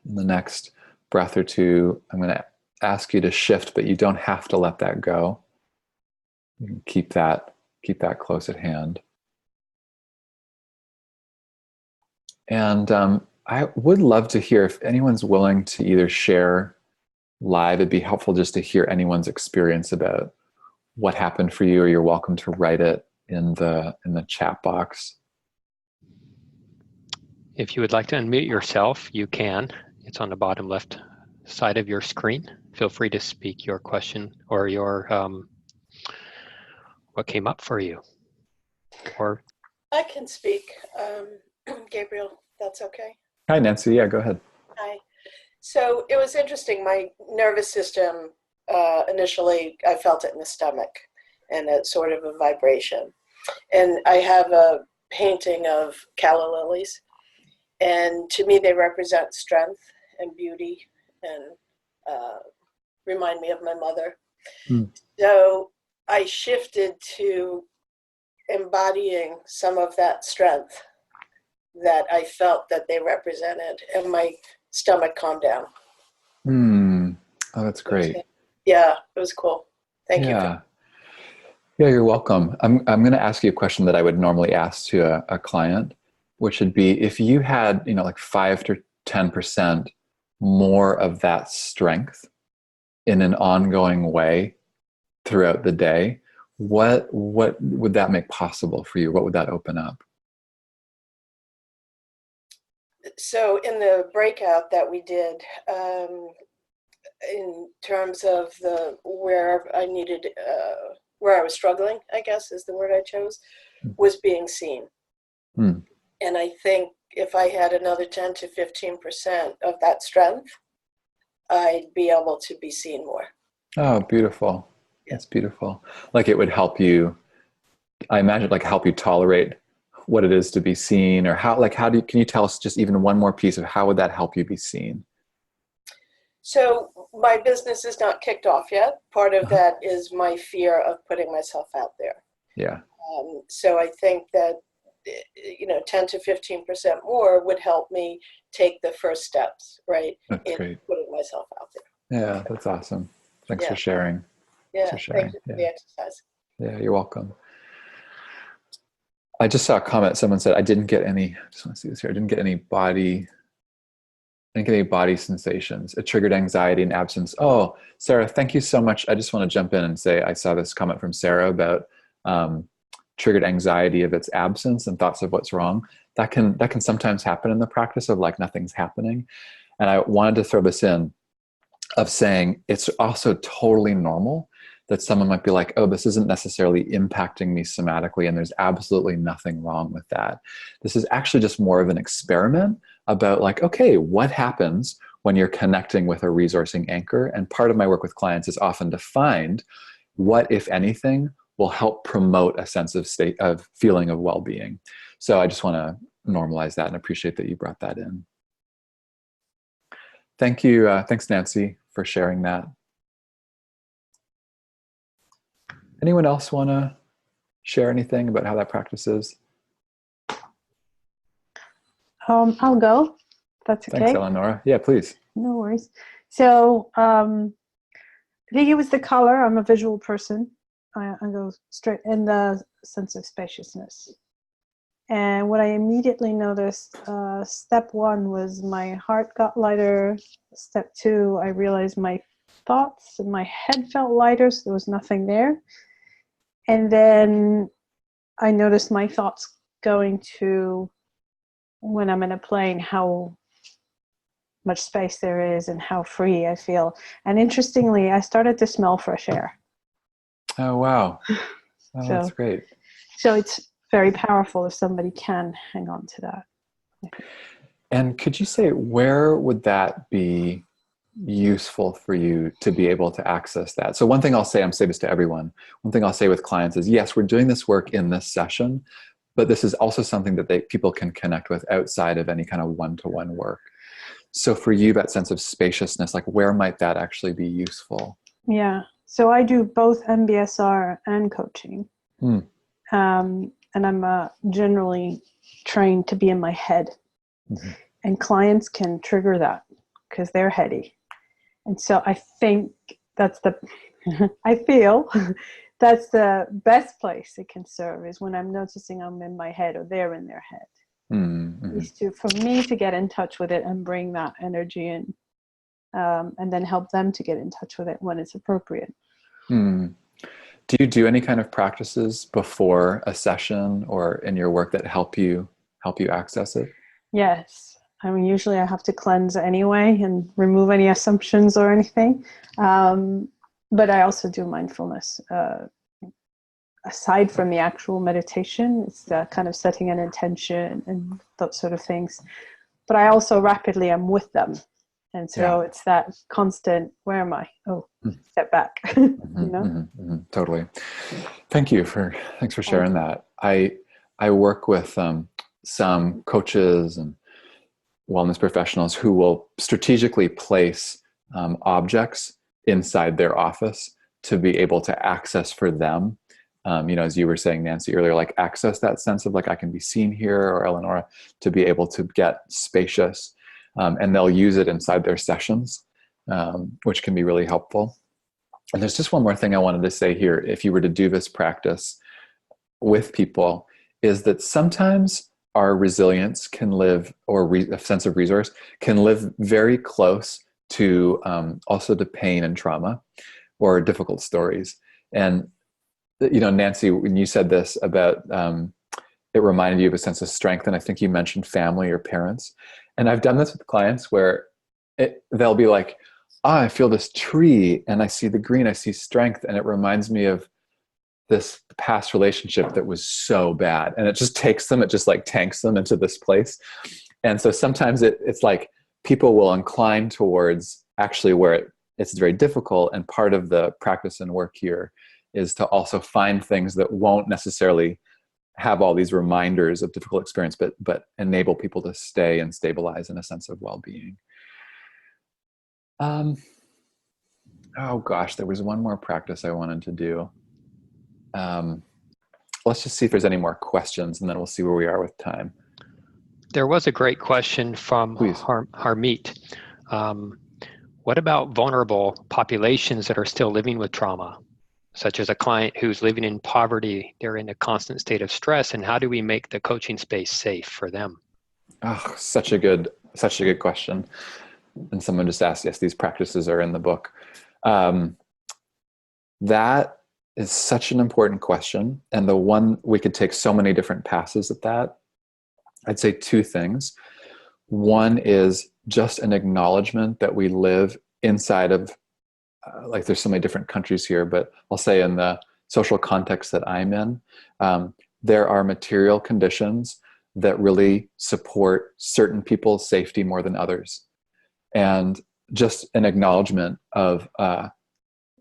In the next breath or two, I'm going to ask you to shift, but you don't have to let that go. You can keep that close at hand. And I would love to hear if anyone's willing to either share live. It'd be helpful just to hear anyone's experience about what happened for you, or you're welcome to write it in the chat box. If you would like to unmute yourself, you can. It's on the bottom left side of your screen. Feel free to speak your question or your what came up for you. Or I can speak, Gabriel, that's okay. Hi, Nancy. Yeah, go ahead. Hi. So it was interesting. My nervous system, initially, I felt it in the stomach and it's sort of a vibration. And I have a painting of calla lilies. And to me, they represent strength and beauty and remind me of my mother. So I shifted to embodying some of that strength that I felt that they represented, and my stomach calmed down. Oh, that's great. Yeah, it was cool. Thank you. Yeah, you're welcome. I'm going to ask you a question that I would normally ask to a client, which would be if you had, like 5 to 10% more of that strength in an ongoing way throughout the day, what would that make possible for you? What would that open up? So in the breakout that we did, in terms of where I needed, where I was struggling, I guess is the word I chose, was being seen. And I think if I had another 10 to 15% of that strength, I'd be able to be seen more. Oh, beautiful. Yeah. That's beautiful. Like it would help you, I imagine, like help you tolerate what it is to be seen, or can you tell us just even one more piece of how would that help you be seen? So my business is not kicked off yet. Part of that is my fear of putting myself out there. Yeah. So I think that 10 to 15% more would help me take the first steps, right? That's great. Putting myself out there. Yeah, that's awesome. Thanks for sharing. Yeah, thanks for sharing. thank you for the exercise. Yeah, you're welcome. I just saw a comment. Someone said, I didn't get any body sensations. It triggered anxiety and absence. Oh, Sarah, thank you so much. I just want to jump in and say, I saw this comment from Sarah about triggered anxiety of its absence and thoughts of what's wrong. That can sometimes happen in the practice of like nothing's happening. And I wanted to throw this in of saying it's also totally normal that someone might be like, oh, this isn't necessarily impacting me somatically, and there's absolutely nothing wrong with that. This is actually just more of an experiment about like, okay, what happens when you're connecting with a resourcing anchor? And part of my work with clients is often to find what, if anything, will help promote a sense of feeling of well-being. So I just want to normalize that and appreciate that you brought that in. Thank you. Thanks, Nancy, for sharing that. Anyone else want to share anything about how that practice is? I'll go. That's okay. Thanks, Eleonora. Yeah, please. No worries. So I think it was the color. I'm a visual person. I go straight in the sense of spaciousness. And what I immediately noticed, step one was my heart got lighter. Step two, I realized my thoughts and my head felt lighter, so there was nothing there. And then I noticed my thoughts going to, when I'm in a plane, how much space there is and how free I feel. And interestingly, I started to smell fresh air. Oh, wow. Oh, So, that's great. So it's very powerful if somebody can hang on to that. And could you say, where would that be useful for you to be able to access that? So one thing I'll say, say this to everyone, one thing I'll say with clients is, yes, we're doing this work in this session, but this is also something that people can connect with outside of any kind of one-to-one work. So for you, that sense of spaciousness, like where might that actually be useful? Yeah. So I do both MBSR and coaching. And I'm generally trained to be in my head. Mm-hmm. And clients can trigger that because they're heady. And so I think that's I feel that's the best place it can serve, is when I'm noticing I'm in my head or they're in their head. Mm-hmm. Is for me to get in touch with it and bring that energy in, and then help them to get in touch with it when it's appropriate. Do you do any kind of practices before a session or in your work that help you access it? Yes. I mean, usually I have to cleanse anyway and remove any assumptions or anything. But I also do mindfulness aside from the actual meditation, it's kind of setting an intention and that sort of things. But I also rapidly am with them. And so it's that constant, where am I? Oh, step back. Totally. Thanks for sharing that. I work with some coaches and wellness professionals who will strategically place objects inside their office to be able to access for them. As you were saying, Nancy, earlier, like access that sense of like, I can be seen here, or Eleonora, to be able to get spacious. And they'll use it inside their sessions, which can be really helpful. And there's just one more thing I wanted to say here. If you were to do this practice with people, is that sometimes our resilience can live, or a sense of resource can live very close to also to pain and trauma or difficult stories. And, Nancy, when you said this about, it reminded you of a sense of strength. And I think you mentioned family or parents. And I've done this with clients where they'll be like, I feel this tree and I see the green, I see strength. And it reminds me of this past relationship that was so bad. And it just takes them, it just like tanks them into this place. And so sometimes it's like people will incline towards actually where it's very difficult. And part of the practice and work here is to also find things that won't necessarily have all these reminders of difficult experience, but enable people to stay and stabilize in a sense of well-being. Oh gosh, there was one more practice I wanted to do. Let's just see if there's any more questions, and then we'll see where we are with time. There was a great question from Harmeet. What about vulnerable populations that are still living with trauma, such as a client who's living in poverty? They're in a constant state of stress, and how do we make the coaching space safe for them? Oh, such a good question. And someone just asked, yes, these practices are in the book. That is such an important question. And the one, we could take so many different passes at that. I'd say two things. One is just an acknowledgement that we live inside of, like there's so many different countries here, but I'll say in the social context that I'm in, there are material conditions that really support certain people's safety more than others. And just an acknowledgement of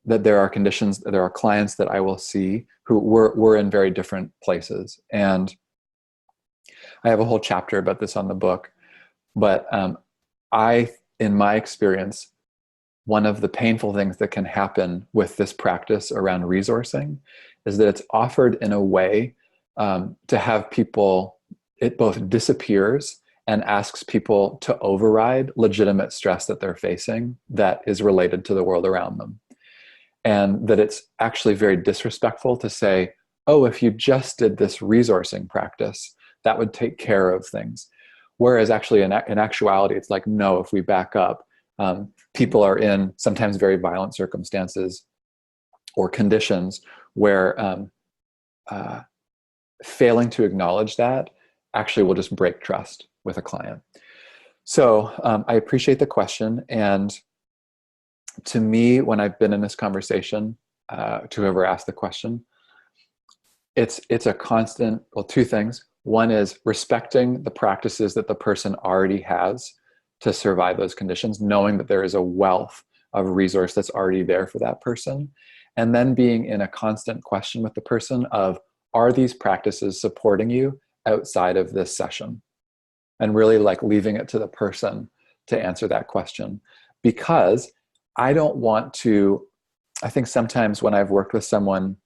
that there are conditions, there are clients that I will see who we're in very different places. And I have a whole chapter about this on the book. But in my experience, one of the painful things that can happen with this practice around resourcing is that it's offered in a way to have people, it both disappears and asks people to override legitimate stress that they're facing that is related to the world around them. And that it's actually very disrespectful to say, oh, if you just did this resourcing practice, that would take care of things. Whereas actually in actuality, it's like, no, if we back up, people are in sometimes very violent circumstances or conditions where failing to acknowledge that actually will just break trust with a client. So I appreciate the question. And to me, when I've been in this conversation, to whoever asked the question, it's a constant, well, two things. One is respecting the practices that the person already has to survive those conditions, knowing that there is a wealth of resource that's already there for that person. And then being in a constant question with the person of, are these practices supporting you outside of this session? And really like leaving it to the person to answer that question. Because I don't want to, I think sometimes when I've worked with someone,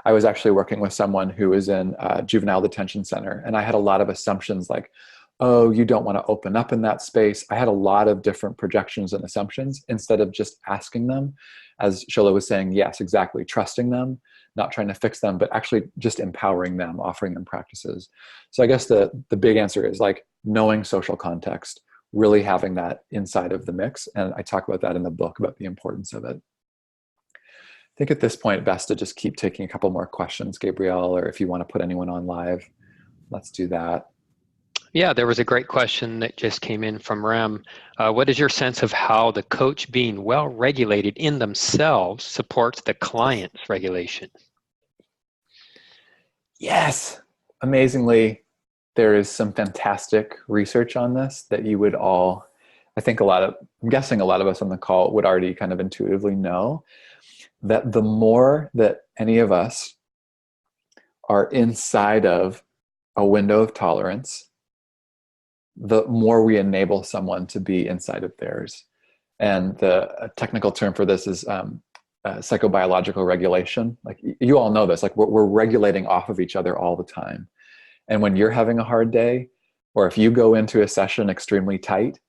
I was actually working with someone who was in a juvenile detention center, and I had a lot of assumptions like, oh, you don't want to open up in that space. I had a lot of different projections and assumptions instead of just asking them, as Shola was saying, yes, exactly, trusting them, not trying to fix them, but actually just empowering them, offering them practices. So I guess the big answer is like knowing social context, really having that inside of the mix. And I talk about that in the book, about the importance of it. I think at this point, best to just keep taking a couple more questions, Gabrielle, or if you want to put anyone on live, let's do that. Yeah, there was a great question that just came in from Rem. What is your sense of how the coach being well regulated in themselves supports the client's regulation? Yes, amazingly, there is some fantastic research on this that you would all, I think I'm guessing a lot of us on the call would already kind of intuitively know that the more that any of us are inside of a window of tolerance, the more we enable someone to be inside of theirs. And the technical term for this is psychobiological regulation. Like you all know this, like we're regulating off of each other all the time. And when you're having a hard day, or if you go into a session extremely tight,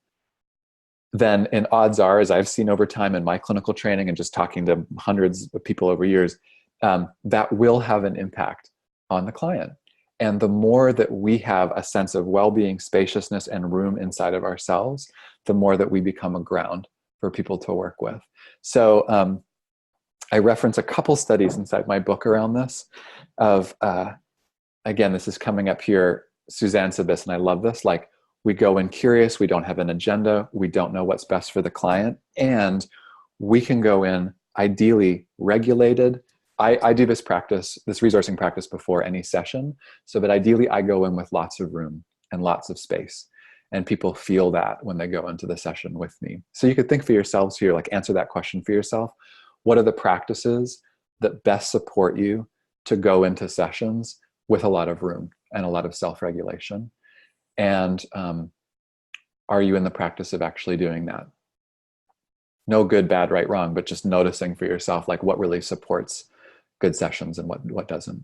then and odds are, as I've seen over time in my clinical training and just talking to hundreds of people over years, that will have an impact on the client. And the more that we have a sense of well-being, spaciousness, and room inside of ourselves, the more that we become a ground for people to work with. So I reference a couple studies inside my book around this of, again, this is coming up here, Suzanne said this, and I love this, like we go in curious, we don't have an agenda, we don't know what's best for the client, and we can go in ideally regulated. I do this practice, this resourcing practice before any session, so that ideally I go in with lots of room and lots of space. And people feel that when they go into the session with me. So you could think for yourselves here, like answer that question for yourself. What are the practices that best support you to go into sessions with a lot of room and a lot of self-regulation? And are you in the practice of actually doing that? No good, bad, right, wrong, but just noticing for yourself, like what really supports good sessions and what doesn't.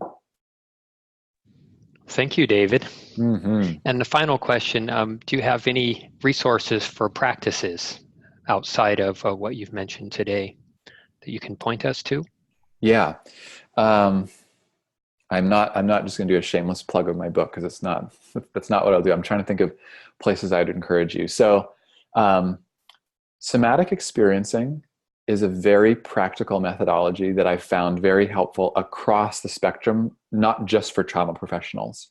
Thank you, David. Mm-hmm. And the final question, do you have any resources for practices outside of what you've mentioned today that you can point us to? Yeah. I'm not just going to do a shameless plug of my book because that's not what I'll do. I'm trying to think of places I'd encourage you. So somatic experiencing is a very practical methodology that I found very helpful across the spectrum, not just for trauma professionals.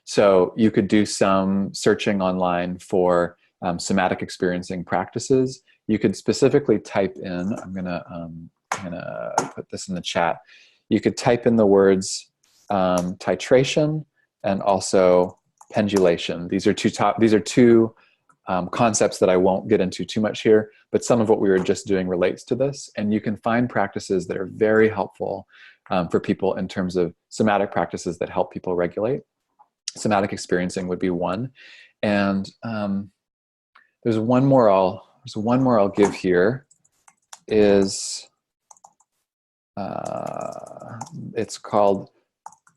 So you could do some searching online for somatic experiencing practices. You could specifically type in, I'm gonna put this in the chat. You could type in the words titration and also pendulation. These are two concepts that I won't get into too much here, but some of what we were just doing relates to this. And you can find practices that are very helpful for people in terms of somatic practices that help people regulate. Somatic experiencing would be one. And there's one more I'll give here is, it's called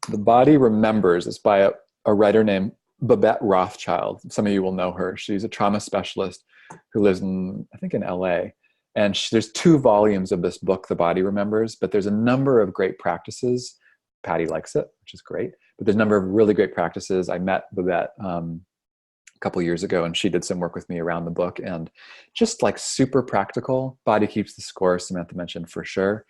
The Body Remembers. It's by a writer named Babette Rothschild. Some of you will know her. She's a trauma specialist who lives I think in LA. And there's 2 volumes of this book, The Body Remembers, but there's a number of great practices. Patty likes it, which is great. But there's a number of really great practices. I met Babette a couple years ago, and she did some work with me around the book, and just like super practical. Body Keeps the Score, Samantha mentioned for sure.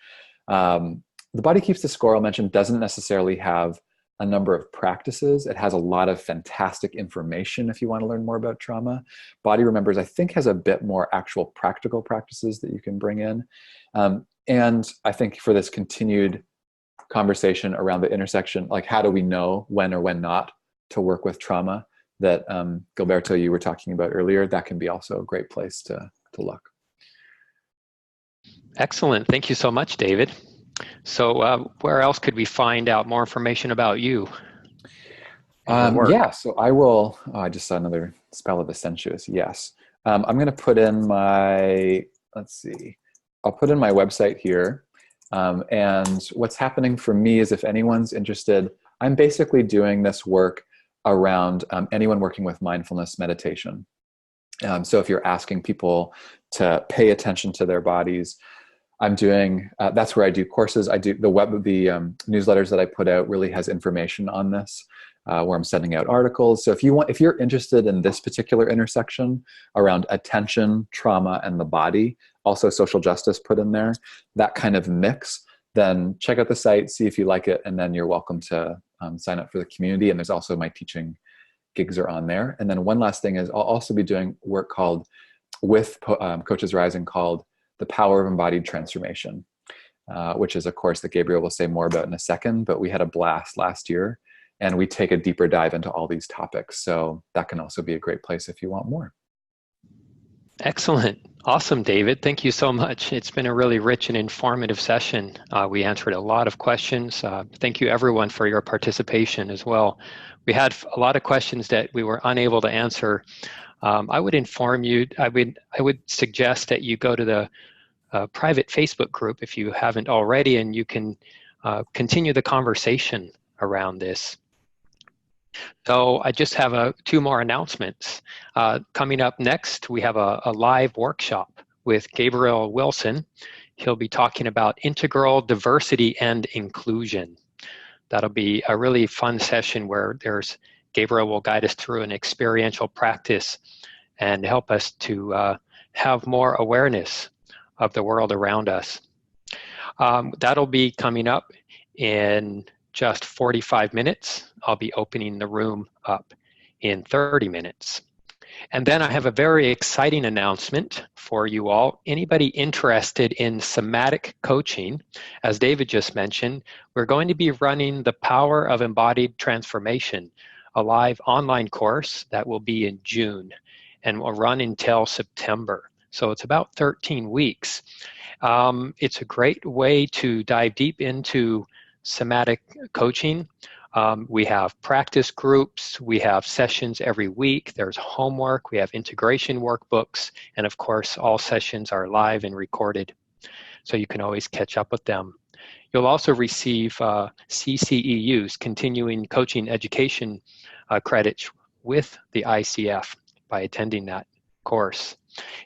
The Body Keeps the Score, I'll mention, doesn't necessarily have a number of practices. It has a lot of fantastic information if you want to learn more about trauma. Body Remembers, I think, has a bit more actual practical practices that you can bring in. And I think for this continued conversation around the intersection, like how do we know when or when not to work with trauma that Gilberto, you were talking about earlier, that can be also a great place to look. Excellent. Thank you so much, David. So where else could we find out more information about you? Yeah, so I will, I just saw another spell of Essentious, yes. I'm going to put in I'll put in my website here. And what's happening for me is if anyone's interested, I'm basically doing this work around anyone working with mindfulness meditation. So if you're asking people to pay attention to their bodies, I'm doing, that's where I do courses. I do the newsletters that I put out really has information on this, where I'm sending out articles. So if you're interested in this particular intersection around attention, trauma, and the body, also social justice put in there, that kind of mix, then check out the site, see if you like it, and then you're welcome to sign up for the community. And there's also my teaching gigs are on there. And then one last thing is I'll also be doing work with Coaches Rising called The Power of Embodied Transformation. which is a course that Gabriel will say more about in a second, but we had a blast last year, and we take a deeper dive into all these topics. So that can also be a great place if you want more. Excellent. Awesome, David. Thank you so much. It's been a really rich and informative session. We answered a lot of questions. Thank you, everyone, for your participation as well. We had a lot of questions that we were unable to answer. I would inform you, I would suggest that you go to the private Facebook group if you haven't already, and you can continue the conversation around this. So I just have two more announcements. Coming up next, we have a live workshop with Gabriel Wilson. He'll be talking about integral diversity and inclusion. That'll be a really fun session where Gabriel will guide us through an experiential practice and help us to have more awareness of the world around us. That'll be coming up in just 45 minutes. I'll be opening the room up in 30 minutes. And then I have a very exciting announcement for you all. Anybody interested in somatic coaching, as David just mentioned, we're going to be running the Power of Embodied Transformation, a live online course that will be in June and will run until September. So it's about 13 weeks. It's a great way to dive deep into somatic coaching. We have practice groups, we have sessions every week, there's homework, we have integration workbooks, and of course all sessions are live and recorded, so you can always catch up with them. You'll also receive CCEUs, continuing coaching education credits with the ICF by attending that course.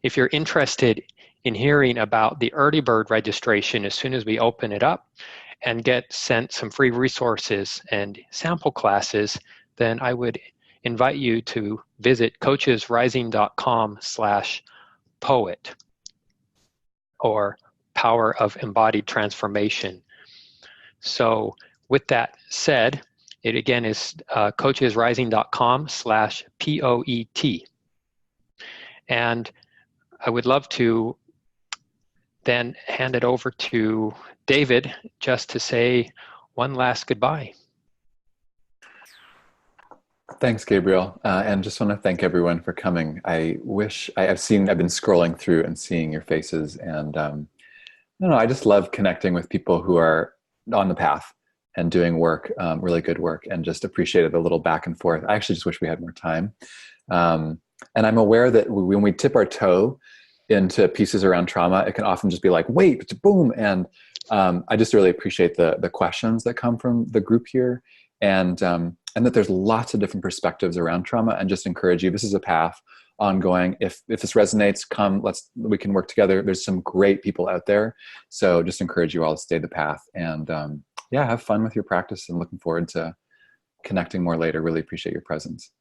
If you're interested in hearing about the early bird registration as soon as we open it up, and get sent some free resources and sample classes, then I would invite you to visit coachesrising.com/poet or Power of Embodied Transformation. So with that said, it again is coachesrising.com/POET. And I would love to then hand it over to David just to say one last goodbye. Thanks, Gabriel. And just want to thank everyone for coming. I've been scrolling through and seeing your faces, and I don't know, I just love connecting with people who are on the path and doing work, really good work, and just appreciated the little back and forth. I actually just wish we had more time. And I'm aware that when we tip our toe into pieces around trauma, it can often just be like, wait, boom. And I just really appreciate the questions that come from the group here, and that there's lots of different perspectives around trauma, and just encourage you, this is a path ongoing. If this resonates, we can work together. There's some great people out there. So just encourage you all to stay the path, and yeah, have fun with your practice, and looking forward to connecting more later. Really appreciate your presence.